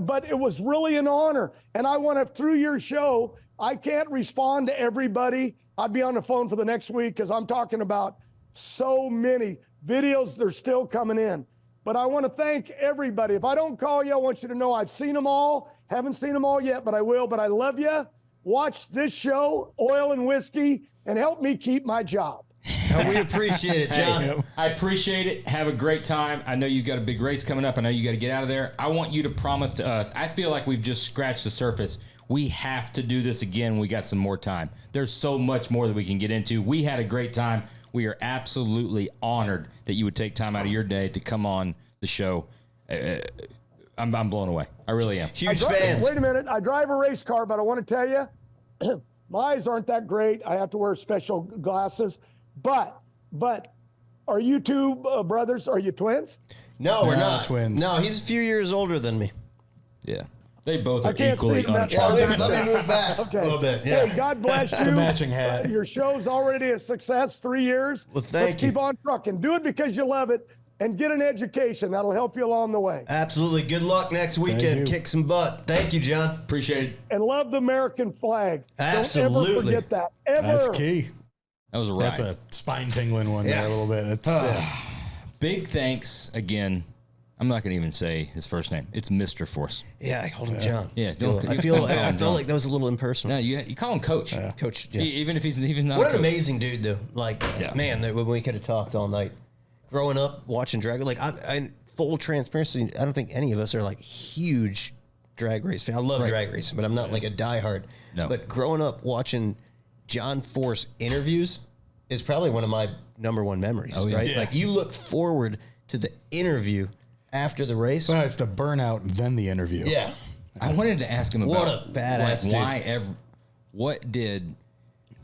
But it was really an honor. And I want to, through your show, I can't respond to everybody. I'd be on the phone for the next week because I'm talking about so many videos. They're still coming in. But I want to thank everybody. If I don't call you, I want you to know I've seen them all. Haven't seen them all yet, but I will. But I love you. Watch this show, Oil and Whiskey, and help me keep my job. And we appreciate it, John. Hey, I appreciate it. Have a great time. I know you've got a big race coming up. I know you got to get out of there. I want you to promise to us. I feel like we've just scratched the surface. We have to do this again when we got some more time. There's so much more that we can get into. We had a great time. We are absolutely honored that you would take time out of your day to come on the show. I'm blown away. I really am. Huge fans. Wait a minute. I drive a race car, but I want to tell you, my eyes aren't that great. I have to wear special glasses. But are you two brothers? Are you twins? No, we're not twins. No, he's a few years older than me. Yeah. They both are can't equally see that. uncharted. Let me move back Okay. a little bit. Yeah. Hey, God bless you. The matching hat. Your show's already a success, 3 years. Well, thank Let's you. keep on trucking. Do it because you love it, and get an education. That'll help you along the way. Absolutely. Good luck next weekend. you. Kick some butt. Thank you, John. Appreciate it. And love the American flag. Absolutely. Don't ever forget that. Ever. That's key. That was a ride. That's a spine tingling one there a little bit. It's, Big thanks again. I'm not going to even say his first name. It's Mr. Force. Yeah, I called him John. Yeah, I felt like that was a little impersonal. No, you call him Coach. Coach, yeah. Even if he's not. What a an coach. amazing dude, though. Like, man, we could have talked all night. Growing up, watching drag, like, I full transparency, I don't think any of us are like huge drag race fans. I love drag racing, but I'm not like a diehard. No. But growing up watching John Force interviews, is probably one of my number one memories. Oh, yeah. Right? Yeah. Like you look forward to the interview after the race. Well, it's the burnout, then the interview. Yeah. I wanted to ask him about What a badass dude.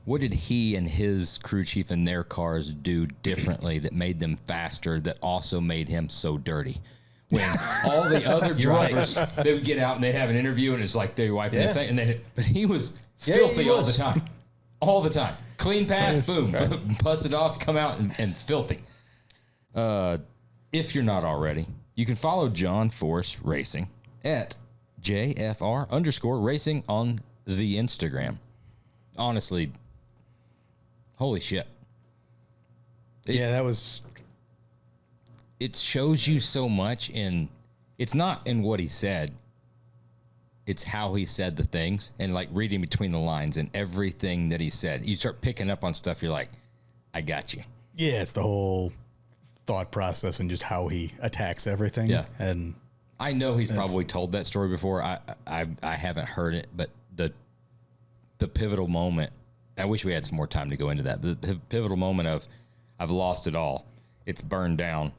what did he and his crew chief and their cars do differently that made them faster, that also made him so dirty? When all the other drivers, they would get out and they'd have an interview and it's like they were wiping their face, but he was filthy all the time. All the time. Clean pass, boom, bust it off, come out and filthy. If you're not already, you can follow John Force Racing at JFR_racing on the Instagram. Honestly, holy shit. That was. It shows you so much it's not in what he said. It's how he said the things and like reading between the lines and everything that he said. You start picking up on stuff. You're like, I got you. Yeah, it's the whole thought process and just how he attacks everything. Yeah. And I know he's probably told that story before. I haven't heard it, but the pivotal moment, I wish we had some more time to go into that. The pivotal moment of I've lost it all. It's burned down.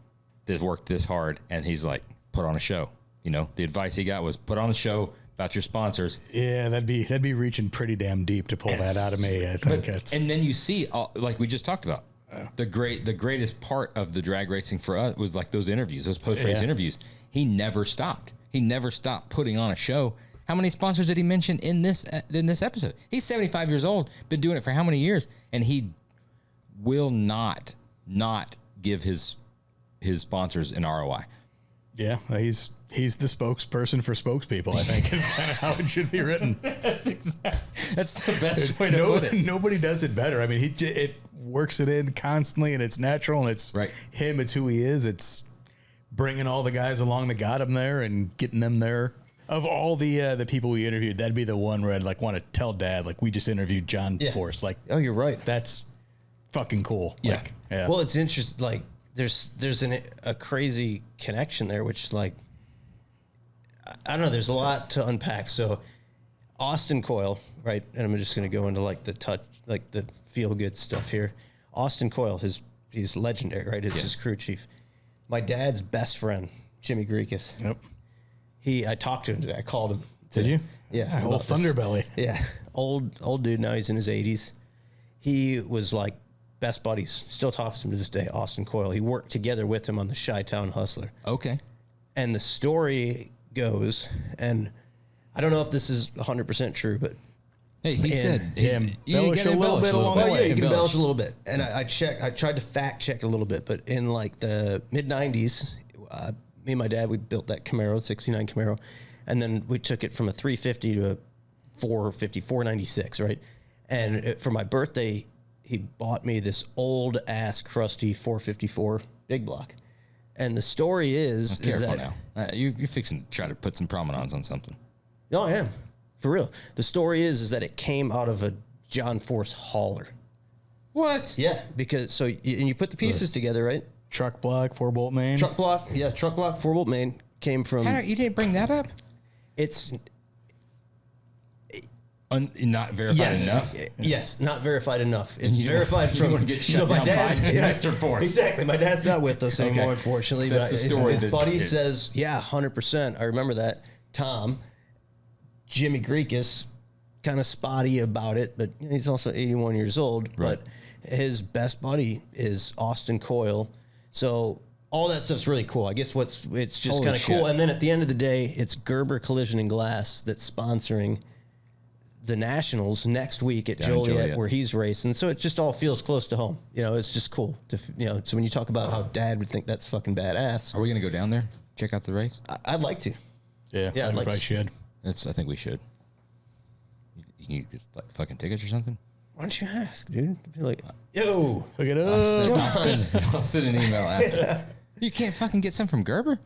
This worked this hard. And he's like, put on a show. You know, the advice he got was put on a show about your sponsors. yeah, that'd be reaching pretty damn deep to pull that out of me. I think And then you see, like we just talked about, the greatest part of the drag racing for us was like those interviews, those post-race interviews. He never stopped. He never stopped putting on a show. How many sponsors did he mention in this episode? He's 75 years old, been doing it for how many years? And he will not give his sponsors an ROI. Yeah, he's the spokesperson for spokespeople, I think is kind of how it should be written. That's the best way to put it. Nobody does it better. I mean, it works it in constantly, and it's natural, and it's him. It's who he is. It's bringing all the guys along that got him there and getting them there. Of all the people we interviewed, that'd be the one where I'd like want to tell Dad, like, we just interviewed John Force. Like, Oh, you're right. that's fucking cool. Yeah. Like, yeah. Well, it's interesting. Like, there's a crazy connection there, which like, I don't know. There's a lot to unpack. So, Austin Coyle, right? And I'm just going to go into like the feel good stuff here. Austin Coyle, he's legendary, right? It's his crew chief. My dad's best friend, Jimmy Greekus. Yep. I talked to him today. I called him. Did you? Yeah. Old about this. Thunderbelly. Yeah. Old dude. Now he's in his 80s. He was like best buddies. Still talks to him to this day, Austin Coyle. He worked together with him on the Chi-Town Hustler. Okay. And the story goes, and I don't know if this is 100% true, but Hey, he said embellish a little bit along the way. yeah, you can embellish a little bit. And I tried to fact check a little bit, but in like the mid 90s, me and my dad, we built that Camaro, 69 Camaro, and then we took it from a 350 to a 450, 496, right? And for my birthday, he bought me this old ass crusty 454 big block. And the story is Careful that now. You're fixing to try to put some promenades on something. no, I am for real. The story is that it came out of a John Force hauler. What? Yeah, because and you put the pieces together, right? Truck block, 4-bolt main. Truck block, 4-bolt main came from. You didn't bring that up? It's Not verified enough? Yes, not verified enough. It's You don't- verified you from. don't wanna get shut down by Mr. Force. Exactly. My dad's not with us anymore, unfortunately. That's but the story his that buddy is- says, yeah, 100%. I remember that. Tom, Jimmy Greekus, kind of spotty about it, but he's also 81 years old. Right. But his best buddy is Austin Coyle. So all that stuff's really cool. I guess it's just Holy kind of shit. cool. And then at the end of the day, it's Gerber Collision and Glass that's sponsoring the Nationals next week at Down in Joliet, where he's racing. So it just all feels close to home. You know, it's just cool. So when you talk about how Dad would think that's fucking badass, Are we going to go down there? Check out the race? I'd like to. Yeah, Yeah, I I'd like probably to- should. I think we should. You can get like fucking tickets or something? Why don't you ask, dude? Be like, yo, Look at us. I'll send an email after. You can't fucking get some from Gerber?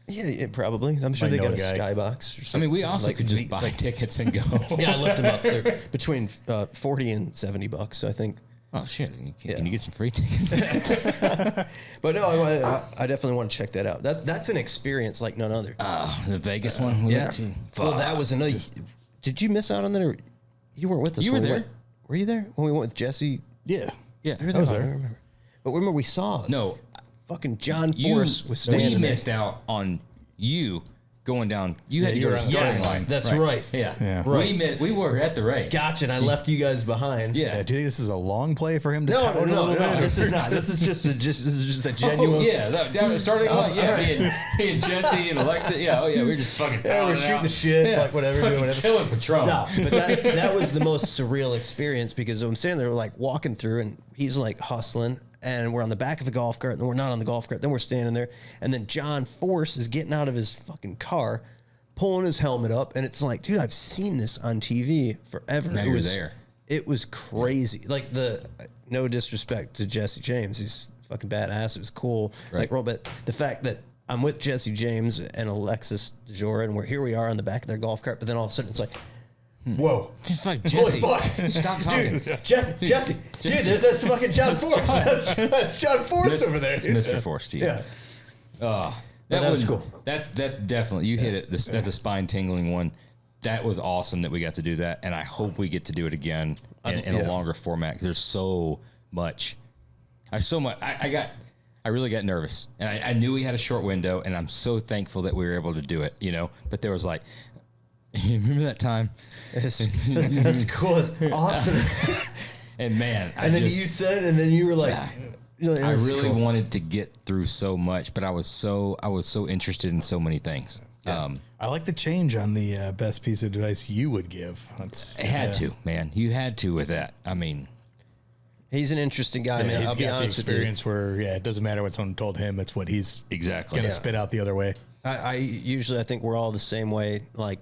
yeah, probably. I'm sure Might they know got a a guy. skybox or I something. mean, we also Like, could just buy tickets and go. Yeah, I looked them up. They're between 40 and $70. So I think. Oh, shit. Can Yeah. you get some free tickets? But no, I definitely want to check that out. That's an experience like none other. The Vegas one? We went to? Well, Fuck. that was another. Did you miss out on that? Or you weren't with us. You when were we there. went- Were you there when we went with Jesse? Yeah. Yeah. I was there. I remember. But remember we saw No, fucking John Force was we standing there. missed out on you going down. You had to go to the starting Yes, line. that's right. Yeah. Right. We were at the race. Gotcha, and I left you guys behind. Yeah. Do you think this is a long play for him to No, tout a little bit? this is not. This is just a Oh, genuine. yeah, down at the starting line. Yeah, me and Jesse and Alexa. Yeah, oh yeah, we're just fucking. Yeah, we're pounding shooting out. the shit, Yeah, like whatever, fucking doing whatever. killing Patron. No, but that was the most surreal experience because I'm standing there like walking through and he's like hustling and we're on the back of the golf cart and then we're not on the golf cart. Then we're standing there and then John Force is getting out of his fucking car, pulling his helmet up. And it's like, dude, I've seen this on TV forever. Now you're there. It was crazy. Like no disrespect to Jesse James. He's fucking badass. It was cool. Right. Like, but the fact that I'm with Jesse James and Alexis DeJora and here we are on the back of their golf cart, but then all of a sudden it's like, Whoa. Fuck, Jesse. fuck. Stop talking. Jesse, dude, that's fucking John Force. That's John Force over there. It's dude. Mr. Force to you. Yeah. That was one- cool. That's definitely you hit it. That's a spine tingling one. That was awesome that we got to do that, and I hope we get to do it again in a longer format. 'Cause there's so much. I really got nervous, and I knew we had a short window, and I'm so thankful that we were able to do it. You know, but there was like, you remember that time? That's cool. It's awesome. And man, And then you said, and then you were like, you're like, I "This is really cool." wanted to get through so much, but I was so interested in so many things. I like the change on the best piece of advice you would give. That's I had to, man. You had to with that. I mean, He's an interesting guy, man. he's I'll be got the honest with you. experience where it doesn't matter what someone told him; it's what he's exactly. gonna spit out the other way. I usually I think we're all the same way. Like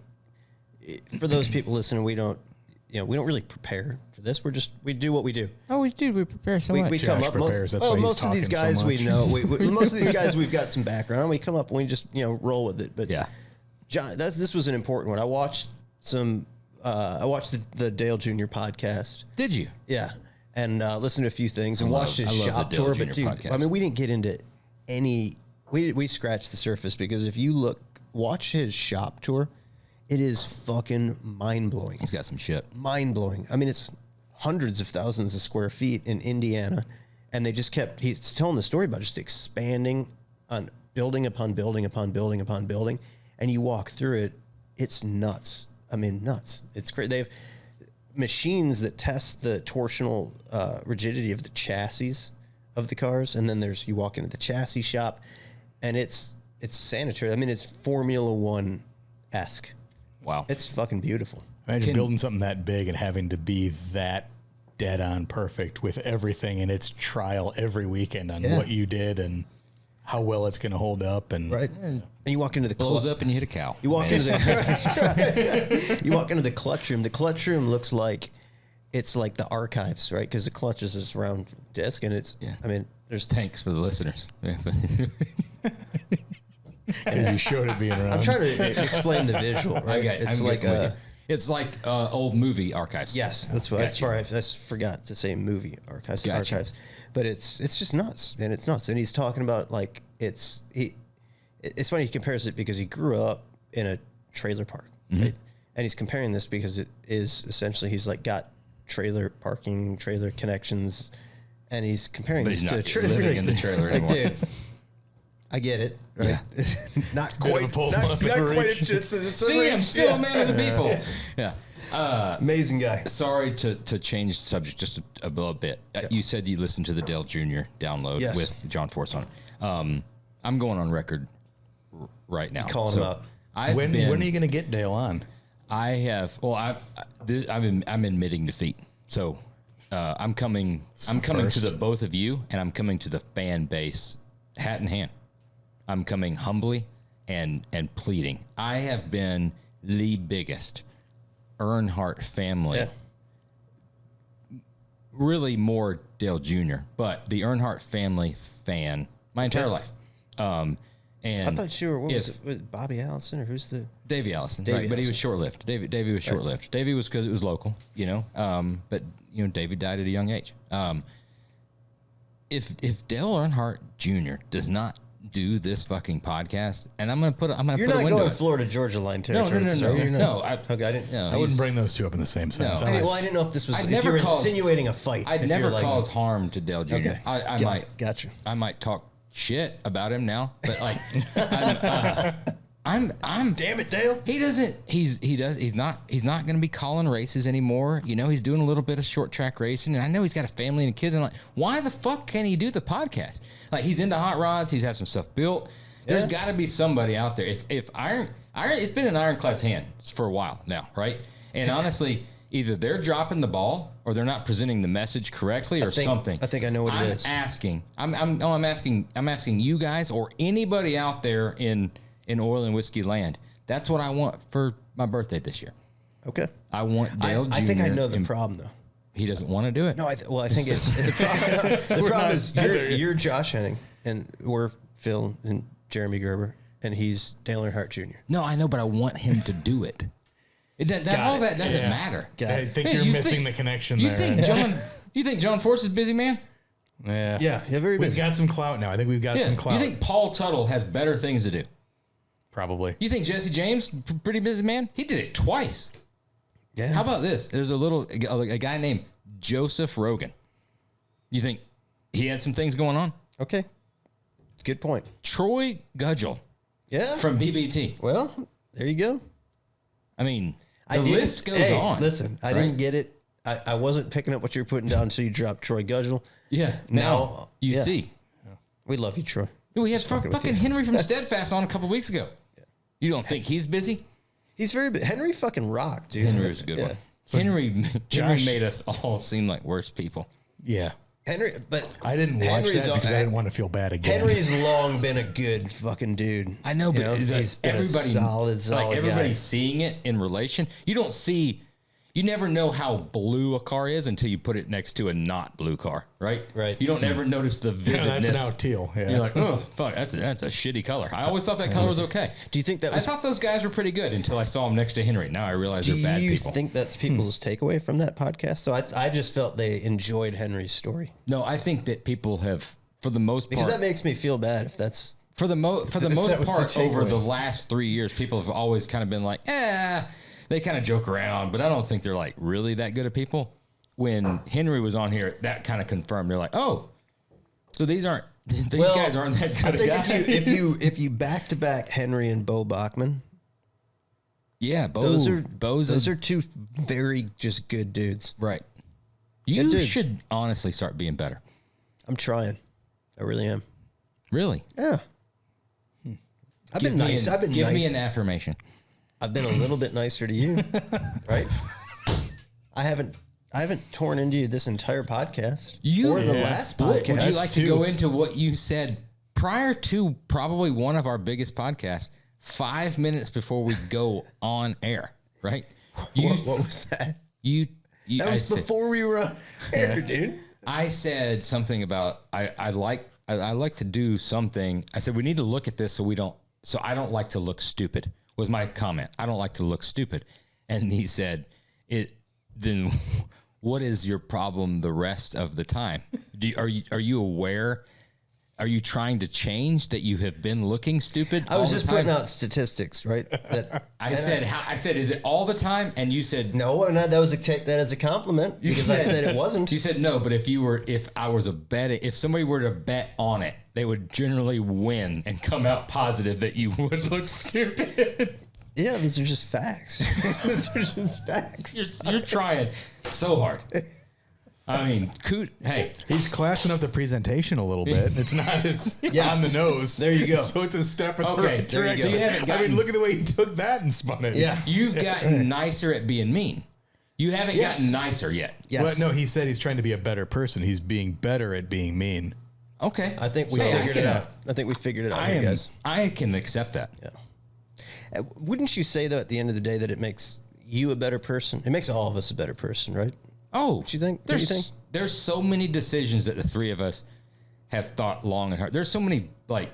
for those people listening, we don't really prepare for this. We do what we do. Oh, we do. We prepare so We much. come Josh up. prepares, that's why he's Most of these talking so guys we much. know. Most of these guys we've got some background. And we come up and we just roll with it. But Yeah. John, this was an important one. I watched the Dale Jr. podcast. Did you? Yeah, and listened to a few things and watched his I love shop the Dale tour. Jr. But dude, podcast. I mean, we didn't get into any. We scratched the surface because if you watch his shop tour, it is fucking mind blowing. He's got some shit. Mind blowing. I mean, it's hundreds of thousands of square feet in Indiana, and they just kept. He's telling the story about just expanding on building upon building upon building upon building, and you walk through it, it's nuts. I mean, nuts. It's great. They have machines that test the torsional rigidity of the chassis of the cars, and then you walk into the chassis shop, and it's sanitary. I mean, it's Formula One esque. Wow. It's fucking beautiful. Imagine building something that big and having to be that dead on perfect with everything in its trial every weekend on what you did and how well it's going to hold up. And Right. And you walk into the blows up and you hit a cow. You walk into you walk into the clutch room. The clutch room looks like it's like the archives, right? Because the clutch is this round disc, and it's. Yeah. I mean, There's tanks for the listeners. because you showed it being around. I'm trying to explain the visual. Right? It's I'm like getting with you. It's like old movie archives. yes, that's what. Gotcha. Sorry, I just forgot to say movie archives. Gotcha. Archives, but it's just nuts, man. It's nuts, and he's talking about like it's funny he compares it because he grew up in a trailer park, right? And he's comparing this because it is essentially he's like got trailer parking, trailer connections, and he's comparing But this he's to a not trailer. living in the trailer anymore. Dude, I get it, right? Not quite, of a pull not up in quite. reach. It's a See, I'm reach, still yeah. a man of the people. Yeah. Amazing guy. Sorry to change the subject just a little bit. You said you listened to the Dale Jr. download Yes. with John Force on it. I'm going on record right now. calling him out. when are you going to get Dale on? I have. Well, I'm admitting defeat. So I'm coming. I'm coming to the both of you, and I'm coming to the fan base, hat in hand. I'm coming humbly and pleading. I have been the biggest Earnhardt family. Yeah. Really more Dale Jr., but the Earnhardt family fan my entire life. And I thought you were. What was it? With Bobby Allison or who's the? Davey Allison, Davey right? But he Allison. was short-lived. Davey was short-lived. Davey was because it was local, you know. But Davey died at a young age. If Dale Earnhardt Jr. does not do this fucking podcast, and I'm gonna You're put a not window going in. Florida Georgia line No, territory. no. You're not. No, Okay, I didn't. No, I wouldn't bring those two up in the same sentence. No. Well, I didn't know if this was. I'd If never you were cause- insinuating a fight. I'd if never you're like, cause harm to Dale Jr. Okay. I might. Gotcha. I might talk shit about him now, but like, I'm Damn it, Dale. He doesn't. He's not going to be calling races anymore. You know, he's doing a little bit of short track racing, and I know he's got a family and kids. And I'm like, why the fuck can't he do the podcast? Like, he's into hot rods. He's had some stuff built. There's got to be somebody out there. If Iron, it's been in Ironclad's hands for a while now, right? And honestly, either they're dropping the ball or they're not presenting the message correctly or something. I think I know what it is. I'm asking you guys or anybody out there in oil and whiskey land. That's what I want for my birthday this year. Okay. I want Dale Jr. I think I know the problem though. He doesn't want to do it. No, I think it's the problem is you're Josh Henning and we're Phil and Jeremy Gerber and he's Dale Earnhardt Jr. No, I know, but I want him to do it. That doesn't matter. I think Hey, you're you missing think- the connection You there. think You think John Force is busy, man? Yeah. Yeah, very We've busy. got some clout now. I think we've got some clout. You think Paul Tuttle has better things to do? Probably. You think Jesse James pretty busy, man? He did it twice. Yeah. How about this? There's a guy named Joseph Rogan. You think he had some things going on? Okay. Good point. Troy Gudgel Yeah. from BBT. Well, there you go. I mean, the list goes on. Listen, I didn't get it. I wasn't picking up what you were putting down until you dropped Troy Gudgel. Yeah. Now you see. We love you, Troy. We had fucking with fucking you. Henry from Steadfast on a couple weeks ago. You don't think he's busy? He's Henry fucking rocked, dude. Henry was a good one. Henry made us all seem like worse people. Yeah. Henry, but I didn't watch Henry's that because I didn't want to feel bad again. Henry's long been a good fucking dude. I know, but he's been everybody, a solid like everybody's guy. seeing it in relation. You never know how blue a car is until you put it next to a not blue car, right? Right. You don't ever notice the vividness. That's now teal. Yeah. You're like, oh fuck, that's a shitty color. I always thought that color was okay. Do you think that I was? thought those guys were pretty good until I saw them next to Henry. Now I realize they're bad Do you people. think that's people's takeaway from that podcast? So I just felt they enjoyed Henry's story No, I think that people have, for the most because part, that makes me feel bad if that's. for the most that was the part over takeaway. the last 3 years, people have always kind of been like, they kind of joke around, but I don't think they're like really that good at people. When Henry was on here, that kind of confirmed. They're like, oh, so these guys aren't that good I think at guys. if you back to back Henry and Bo Bachman, Yeah, those Bo's are two very just good dudes. right. You dudes. should honestly start being better. I'm trying. I really am. Really? Yeah. I've been nice. Give me an affirmation. I've been a little bit nicer to you, right? I haven't torn into you this entire podcast or the last podcast. Would you like to two. go into what you said prior to probably one of our biggest podcasts, 5 minutes before we go on air, right? What was that? That was before we were on air, dude. I said something about I like to do something. I said we need to look at this so I don't like to look stupid. Was my comment. I don't like to look stupid. And he said, then what is your problem the rest of the time? Are you aware? Are you trying to change that you have been looking stupid? I was all just the time? putting out statistics, right? I said, is it all the time? And you said No, and that was take that as a compliment because I said it wasn't. You said no, but if somebody were to bet on it, they would generally win and come out positive that you would look stupid. Yeah, those are just facts. Those are just facts. You're trying so hard. I mean, hey, He's classing up the presentation a little bit. It's not as on the nose. There you go. So it's a step in the Okay, right there you go. direction. So you haven't gotten- look at the way he took that and spun it. Yeah. you've gotten nicer at being mean. You haven't Yes. gotten nicer yet. Yes. Well, no, he said he's trying to be a better person. He's being better at being mean. Okay. I think we figured it out. I think we figured it out, you guys. I can accept that. Wouldn't you say, though, at the end of the day, that it makes you a better person? It makes all of us a better person, right? Oh, Don't you think? Don't you think? There's so many decisions that the three of us have thought long and hard. There's so many like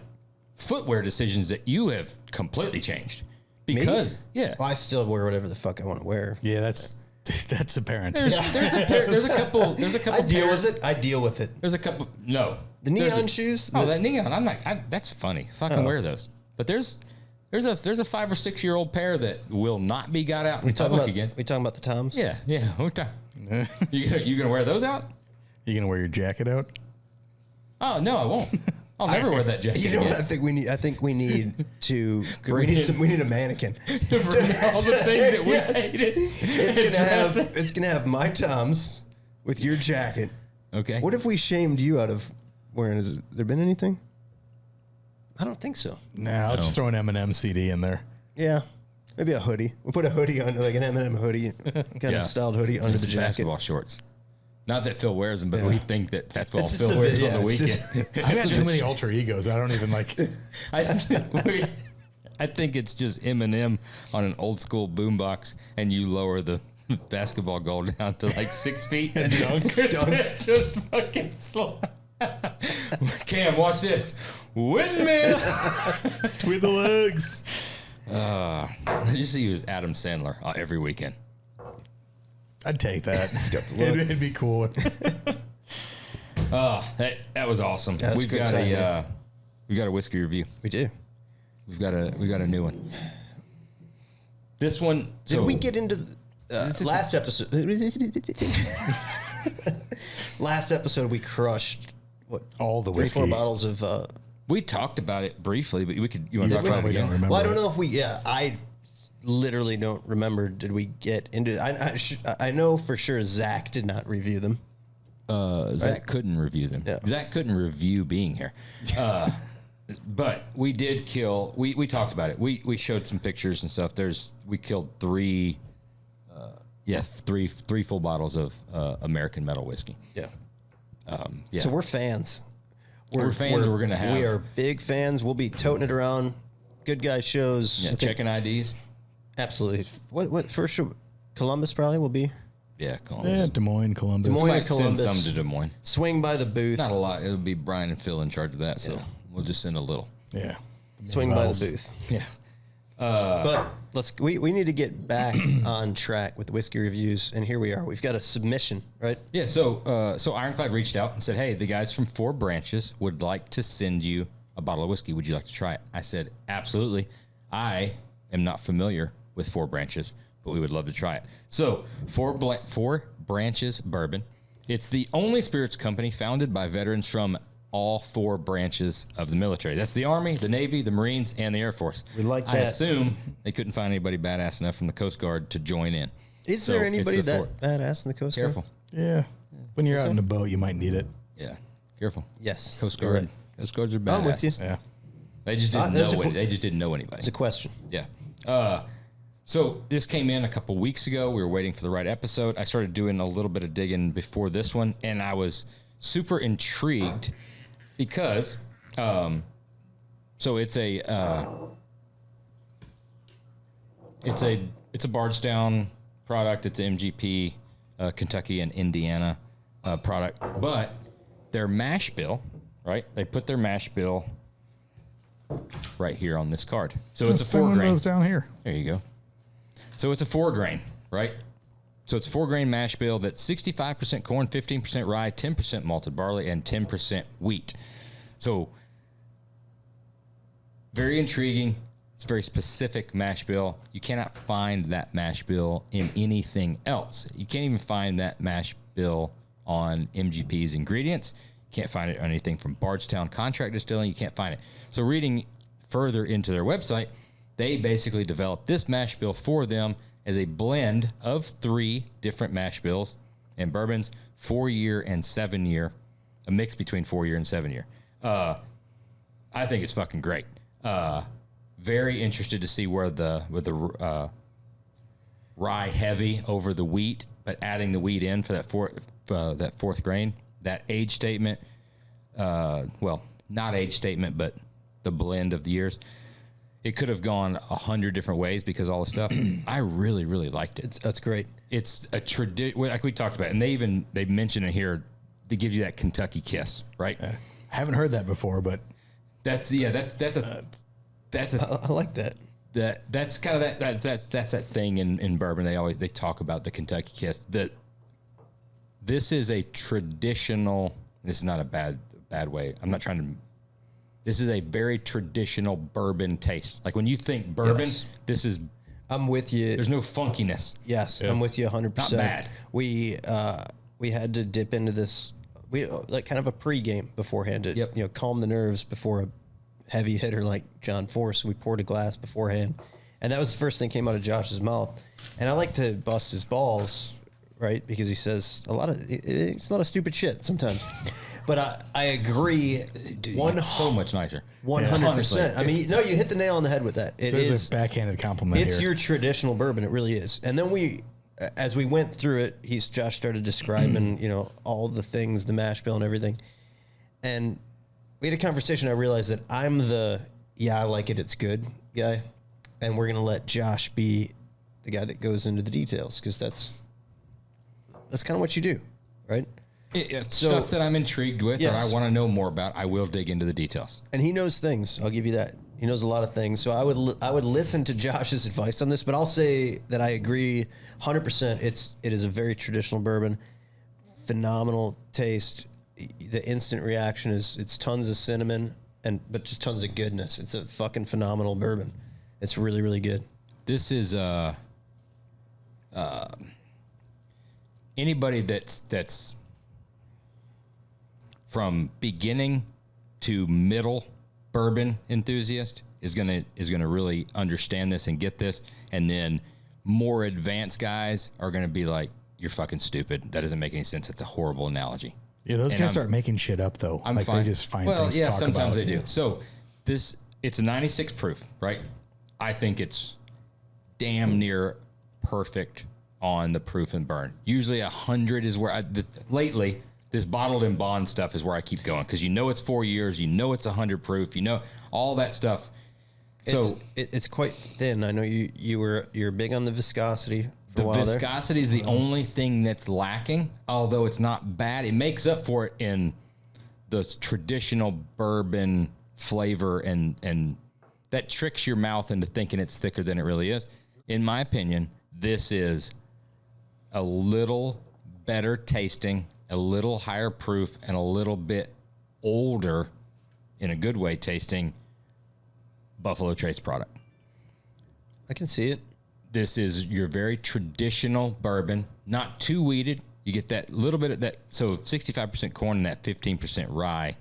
footwear decisions that you have completely changed because Well, I still wear whatever the fuck I want to wear. Yeah, that's That's apparent. There's a couple. I deal pairs. with it. I deal with it. There's a couple. No, The neon shoes. Oh, that neon. I'm not. That's funny. Fucking wear those. But there's a 5 or 6 year old pair that will not be got out in public again. We talking about the Toms? Yeah. We're talking. You gonna wear those out? You gonna wear your jacket out? Oh no, I won't. I'll never wear that jacket. You know what again. I think we need to. we need a mannequin. Bring all the things that we hated. It's gonna have my Toms with your jacket. Okay. What if we shamed you out of wearing? Has there been anything? I don't think so. Nah, I'll just throw an Eminem CD in there. Yeah, maybe a hoodie. We'll put a hoodie under, like an Eminem hoodie, kind of styled hoodie under the jacket. Basketball shorts. Not that Phil wears them, but we think that that's what It's Phil just wears on the it's weekend. I've got too many alter egos. I don't even like. I think it's just Eminem on an old school boombox, and you lower the basketball goal down to like 6 feet and dunks. Just fucking slide. Cam, watch this. Windmill. Between the legs. You see he was Adam Sandler every weekend. I'd take that. It'd be cooler. That was awesome. Yeah, We've got a whiskey review. We do. We've got a new one. This one. Did we get into the last episode? Last episode we crushed what All the 3-4 whiskey. bottles of. We talked about it briefly, but you want to talk about it Probably again? don't remember. Well, I don't it. know if we. Yeah, I literally don't remember. Did we get into? I know for sure Zach did not review them. Zach couldn't review them. Yeah. Zach couldn't review being here. But we did kill. We talked about it. We showed some pictures and stuff. We killed three full bottles of American metal whiskey. Yeah. Yeah. So we're fans. We're fans. We're gonna have. We are big fans. We'll be toting it around. Good guy shows. Yeah, checking IDs. Absolutely. What first? Columbus probably will be. Yeah, Columbus. Yeah, Des Moines, Columbus. Des Moines. Might send Columbus. some to Des Moines. Swing by the booth. Not a lot. It'll be Brian and Phil in charge of that, so we'll just send a little. Yeah. Swing by the booth. Yeah. But we need to get back on track with the whiskey reviews, and here we are. We've got a submission, right? Yeah, so Ironclad reached out and said, hey, the guys from Four Branches would like to send you a bottle of whiskey. Would you like to try it? I said, absolutely. I am not familiar with Four Branches, but we would love to try it. So Four Branches Bourbon. It's the only spirits company founded by veterans from all four branches of the military. That's the Army, the Navy, the Marines, and the Air Force. We like I that. assume they couldn't find anybody badass enough from the Coast Guard to join in. Is So there it's anybody the four. that badass in the Coast Guard? Careful. Yeah. When you're out in a boat, you might need it. Yeah, careful. Yes. Coast you're Guard. right. Coast Guards are badass. I'm with you. Yeah. They just didn't there's know a it. They just didn't know anybody. It's a question. Yeah. So this came in a couple weeks ago. We were waiting for the right episode. I started doing a little bit of digging before this one, and I was super intrigued because, so it's a Bardstown product. It's an MGP, Kentucky and Indiana product, but their mash bill, right? They put their mash bill right here on this card. So it's a Send 4 one of grain. those down here. There you go. So it's a 4 grain, right? So it's 4 grain mash bill that's 65% corn, 15% rye, 10% malted barley, and 10% wheat. So very intriguing. It's a very specific mash bill. You cannot find that mash bill in anything else. You can't even find that mash bill on MGP's ingredients. You can't find it on anything from Bardstown Contract Distilling. You can't find it. So reading further into their website, they basically developed this mash bill for them as a blend of 3 different mash bills and bourbons, 4-year and 7-year, a mix between 4-year and 7-year. I think it's fucking great. Very interested to see where the rye heavy over the wheat, but adding the wheat in for that fourth grain. That age statement, well, not age statement, but the blend of the years. It could have gone 100 different ways because all the stuff. I really, really liked it. That's great. It's a tradition, like we talked about, and they mention it here. They give you that Kentucky kiss, right? I haven't heard that before, but That's a I like that. that's kind of that's that thing in bourbon. They talk about the Kentucky Kiss. That this is a traditional. This is not a bad way. I'm not trying to. This is a very traditional bourbon taste. Like when you think bourbon, this is. I'm with you. There's no funkiness. Yes, I'm with you 100%. Not bad. We had to dip into this. We like kind of a pregame beforehand to calm the nerves before a heavy hitter like John Force. We poured a glass beforehand, and that was the first thing that came out of Josh's mouth. And I like to bust his balls, right? Because he says it's a lot of stupid shit sometimes. But I agree. Dude, so much nicer. 100%. I mean, you hit the nail on the head with that. There's a backhanded compliment It's here. your traditional bourbon. It really is. And then as we went through it, Josh started describing, all the things, the mash bill and everything. And we had a conversation. I realized that I'm the, I like it, it's good guy. And we're going to let Josh be the guy that goes into the details, because that's kind of what you do, right? Stuff that I'm intrigued with or I want to know more about, I will dig into the details. And he knows things. I'll give you that. He knows a lot of things. So I would listen to Josh's advice on this, but I'll say that I agree 100%. It is a very traditional bourbon, phenomenal taste. The instant reaction is it's tons of cinnamon but just tons of goodness. It's a fucking phenomenal bourbon. It's really, really good. This is anybody that's from beginning to middle bourbon enthusiast is gonna really understand this and get this, and then more advanced guys are gonna be like, "You're fucking stupid. That doesn't make any sense. It's a horrible analogy." Yeah, those guys start making shit up though. I'm like fine. They just find things to talk sometimes about. they do. So it's a 96 proof, right? I think it's damn near perfect on the proof and burn. Usually 100 is where lately. This bottled in bond stuff is where I keep going, because it's 4 years, it's 100 proof, all that stuff. So it's quite thin. I know you're big on the viscosity. The viscosity is the only thing that's lacking, although it's not bad. It makes up for it in the traditional bourbon flavor, and that tricks your mouth into thinking it's thicker than it really is. In my opinion, this is a little better tasting, a little higher proof, and a little bit older, in a good way, tasting Buffalo Trace product. I can see it. This is your very traditional bourbon, not too weeded. You get that little bit of that. So 65% corn and that 15% rye.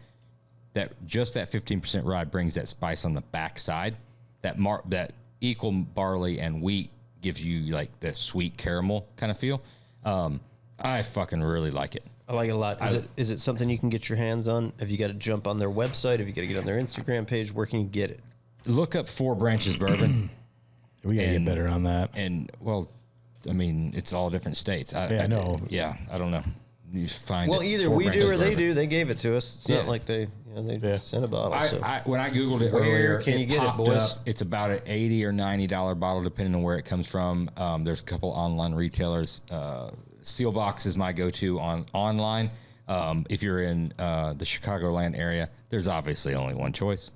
That 15% rye brings that spice on the backside. That equal barley and wheat gives you like that sweet caramel kind of feel. I fucking really like it. I like it a lot. Is it something you can get your hands on? Have you got to jump on their website? Have you got to get on their Instagram page? Where can you get it? Look up Four Branches Bourbon. We got to get better on that. And, well, I mean, it's all different states. I know. I don't know. You find either Four we Branches do or they Bourbon. do. They gave it to us. It's not like they sent a bottle. When I Googled it Where earlier, can you get it, popped boys? up. It's about an $80 or $90 bottle, depending on where it comes from. There's a couple online retailers. Sealbox is my go-to online. If you're in the Chicagoland area, there's obviously only one choice.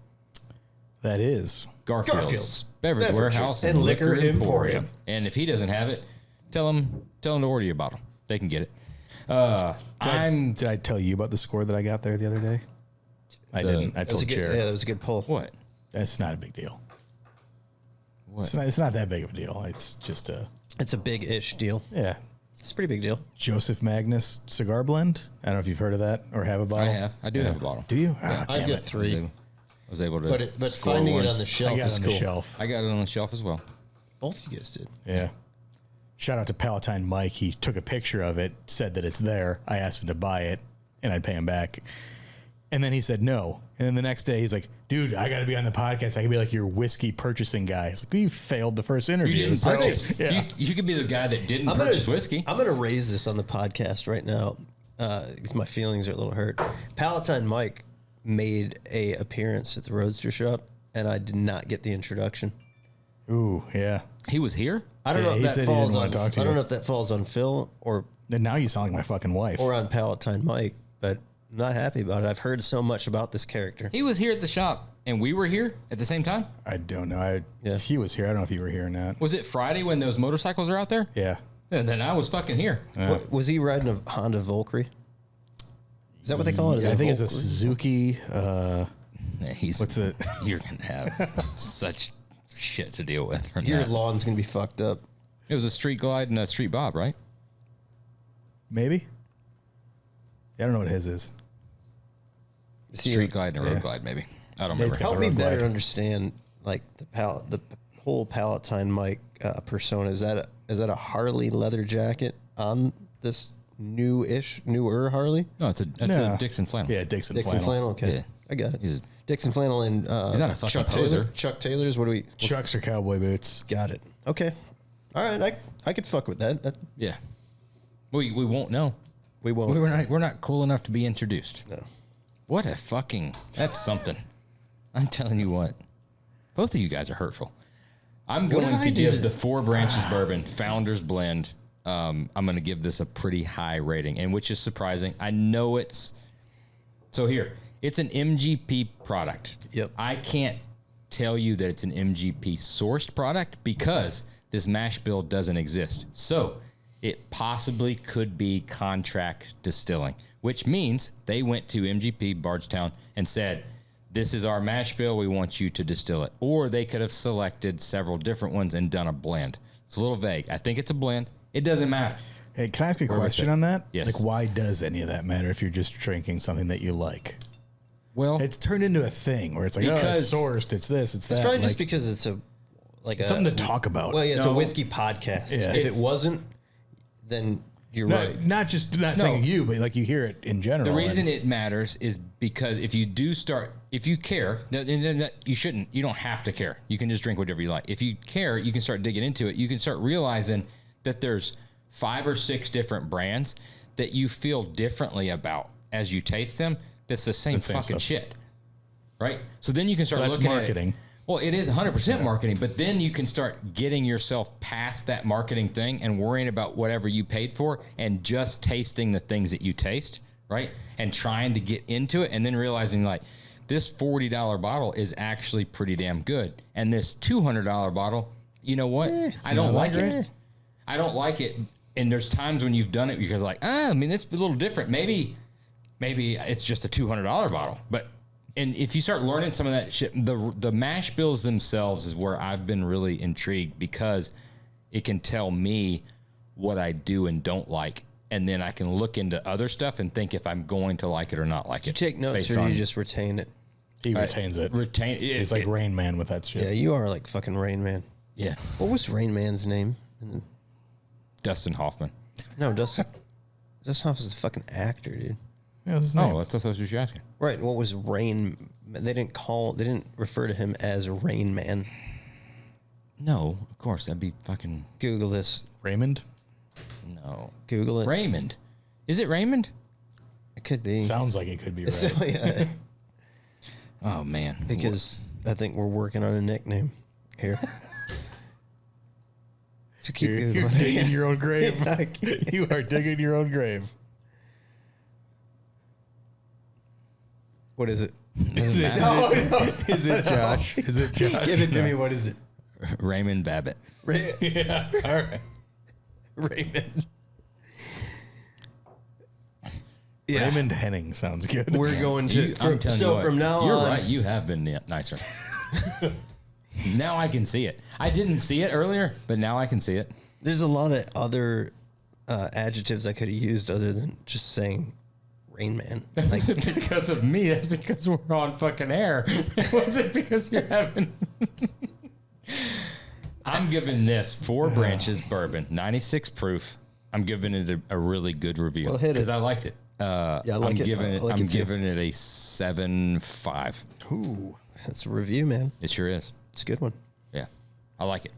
That is Garfield's Beverage Warehouse and Liquor Emporium. And if he doesn't have it, tell him to order you a bottle. They can get it. Did I tell you about the score that I got there the other day? I didn't. I told Jared. Yeah, that was a good pull. What? That's not a big deal. What? It's not that big of a deal. It's just It's a big-ish deal. yeah. It's a pretty big deal. Joseph Magnus cigar blend. I don't know if you've heard of that or have a bottle. I have. I do have a bottle. Do you? Yeah. I've got 3. I was able to. But score finding one. it on the shelf I got it is on cool. the shelf. I got it on the shelf as well. Both you guys did. Yeah. Shout out to Palatine Mike. He took a picture of it, said that it's there. I asked him to buy it, and I'd pay him back. And then he said no. And then the next day, he's like, dude, I got to be on the podcast. I can be like your whiskey purchasing guy. I was like, well, you failed the first interview. You didn't So, purchase. yeah. You could be the guy that didn't purchase whiskey. I'm going to raise this on the podcast right now because my feelings are a little hurt. Palatine Mike made a appearance at the Roadster Shop, and I did not get the introduction. Ooh, yeah. He was here? I don't Yeah, know he if said that he falls didn't on. wanna talk to I don't you. know if that falls on Phil or And now you sound like my fucking wife. on Palatine Mike, but I'm not happy about it. I've heard so much about this character. He was here at the shop. and we were here at the same time? I don't know. He was here. I don't know if you were here or not. Was it Friday when those motorcycles are out there? Yeah. And then I was fucking here. Was he riding a Honda Valkyrie? Is that what they call it? Is Yeah, it I think it's a Valkyrie? Suzuki. Yeah, What's it? You're going to have such shit to deal with from Your that. lawn's gonna be fucked up. It was a Street Glide and a Street Bob, right? Maybe. I don't know what his is. Street Glide and a Road Glide, maybe. I don't remember. got Help the me Road better Glide. understand like the whole Palatine mic persona. Is that a Harley leather jacket on this newer Harley? No, it's No. a Dixon flannel. Yeah, Dixon Dixon flannel. Okay, Yeah. I got it. He's a- Dixon flannel and He's not a fucking Chuck poser. Taylor. Chuck Taylor's. What do we? Chucks or cowboy boots. Got it. Okay. All right. I could fuck with that. Yeah. We won't know. We won't. We're not cool enough to be introduced. No. What a fucking, that's something. I'm telling you what. Both of you guys are hurtful. I'm What going did I to do give to- the Four Branches Bourbon Founders Blend. I'm going to give this a pretty high rating, and which is surprising. I know it's it's an MGP product. Yep. I can't tell you that it's an MGP sourced product because this mash bill doesn't exist. So it possibly could be contract distilling, which means they went to MGP Bardstown and said, this is our mash bill. We want you to distill it. Or they could have selected several different ones and done a blend. It's a little vague. I think it's a blend. It doesn't matter. Hey, can I ask you a Where was question it? on that? Yes. Like, why does any of that matter if you're just drinking something that you like? Well, It's turned into a thing where it's like, oh, Because- it's sourced, it's this, it's that. It's probably just like, because it's a something to talk about. Well, yeah, it's No. a whiskey podcast. Yeah. If it wasn't, then you're right. Not saying you, but like you hear it in general. the reason and- it matters is because if you care, you don't have to care. You can just drink whatever you like. If you care, you can start digging into it. You can start realizing that there's 5 or 6 different brands that you feel differently about as you taste them. That's the same same fucking stuff. shit. Right? So then you can start that's looking marketing. at it. Well, it is 100% marketing, but then you can start getting yourself past that marketing thing and worrying about whatever you paid for and just tasting the things that you taste, right? And trying to get into it and then realizing like this $40 bottle is actually pretty damn good. And this $200 bottle, you know what? I don't like it. I don't like it. And there's times when you've done it because like, it's a little different. Maybe it's just a $200 bottle, and if you start learning some of that shit, the mash bills themselves is where I've been really intrigued because it can tell me what I do and don't like. And then I can look into other stuff and think if I'm going to like it or not like You it. take notes based or on- you just retain it. he retains it. He's like Rain Man with that shit. Yeah, you are like fucking Rain Man. yeah, What was Rain Man's name? Dustin Hoffman. No, Dustin Hoffman's a fucking actor, dude. Yeah, that's his name. Oh, that's what you're asking. Right. What was Rain? They didn't refer to him as Rain Man. No, of course that'd be fucking Google this. Raymond? no. Google it. Raymond, is it Raymond? It could be. Sounds like it could be right. So, yeah, Oh man, because I think we're working on a nickname here. So keep You're Googling. digging your own grave. I can't. You are digging your own grave. What is it? Is it, is it Josh? Is it Josh? Give it to me. What is it? Raymond Babbitt. Yeah. All right. Raymond. Yeah. Raymond Henning sounds good. We're going to. I'm telling you what, from now you're on, right. You have been nicer. Now I can see it. I didn't see it earlier, but now I can see it. there's a lot of other adjectives I could have used other than just saying Rain Man. That Like, wasn't because of me. That's because we're on fucking air. It wasn't because you're having. I'm giving this Four Branches Bourbon, 96 proof. I'm giving it a really good review Well, hit it. because I liked it. Yeah, I like it. I like I'm it too. giving it a 7.5. ooh, that's a review, man. It sure is. It's a good one. Yeah, I like it.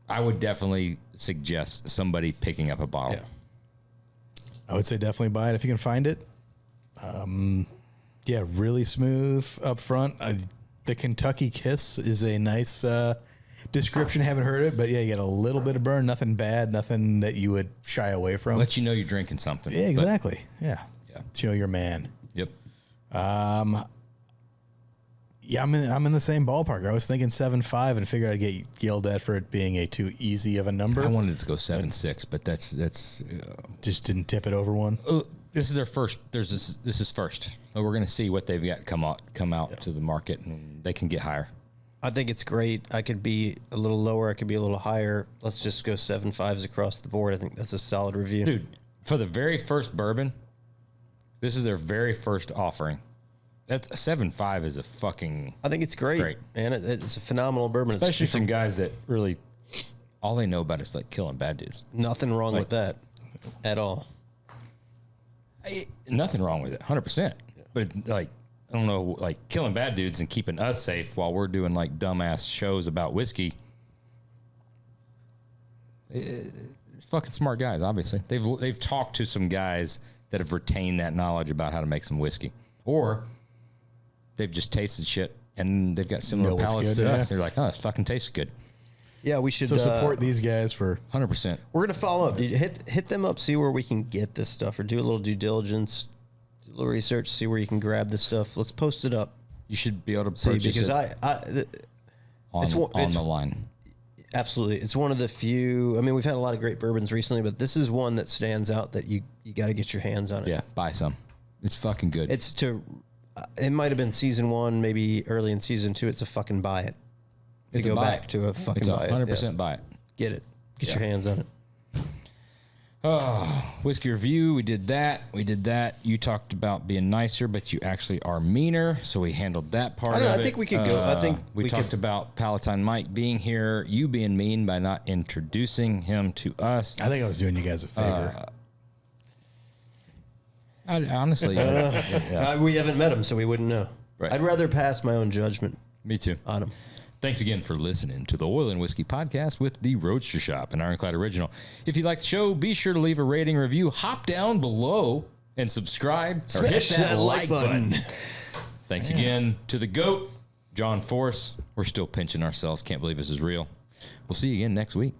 I would definitely suggest somebody picking up a bottle. Yeah. I would say definitely buy it if you can find it. Yeah, really smooth up front. The Kentucky Kiss is a nice description. Haven't heard it, but yeah, you get a little bit of burn. Nothing bad. Nothing that you would shy away from. Let you know you're drinking something. Yeah, but- exactly. Yeah. Yeah. So you know your man. Yep. Yeah, I'm in the same ballpark. I was thinking 7.5 and figured I'd get yelled at for it being a too easy of a number. I wanted it to go 7.6, but that's Just didn't tip it over one. this is their first. This is first. So we're going to see what they've got come out to the market, and they can get higher. I think it's great. I could be a little lower. I could be a little higher. Let's just go 7.5s across the board. I think that's a solid review. Dude, for the very first bourbon, this is their very first offering. That's a 7.5 is a fucking. I think it's great. And it's a phenomenal bourbon. Especially some guys that really, all they know about is like killing bad dudes. Nothing wrong with that at all. Nothing wrong with it, 100%. But like, I don't know, like killing bad dudes and keeping us safe while we're doing like dumbass shows about whiskey. Fucking smart guys, obviously. They've talked to some guys that have retained that knowledge about how to make some whiskey, or they've just tasted shit and they've got similar palates to us. They're like, oh, this fucking tastes good. Yeah, we should support these guys for 100%. We're gonna follow up. Hit them up, see where we can get this stuff, or do a little due diligence, do a little research, see where you can grab this stuff. Let's post it up. You should be able to purchase because it on the line. Absolutely, it's one of the few. I mean, we've had a lot of great bourbons recently, but this is one that stands out that you got to get your hands on it. Yeah, buy some. It's fucking good. It might have been season 1, maybe early in season 2. It's a fucking buy it. To go back to a fucking buy it. 100% buy it. Get it. Get your hands on it. Oh, whiskey review. We did that. You talked about being nicer, but you actually are meaner. So we handled that part of it. I think we could go. I think we talked about Palatine Mike being here. You being mean by not introducing him to us. I think I was doing you guys a favor. Honestly, we haven't met him, so we wouldn't know. Right. I'd rather pass my own judgment. Me too. On him. Thanks again for listening to the Oil and Whiskey Podcast with the Roadster Shop, an Ironclad original. If you like the show, be sure to leave a rating review. Hop down below and subscribe. Or hit that like button. Thanks again to the GOAT, John Force. We're still pinching ourselves. Can't believe this is real. We'll see you again next week.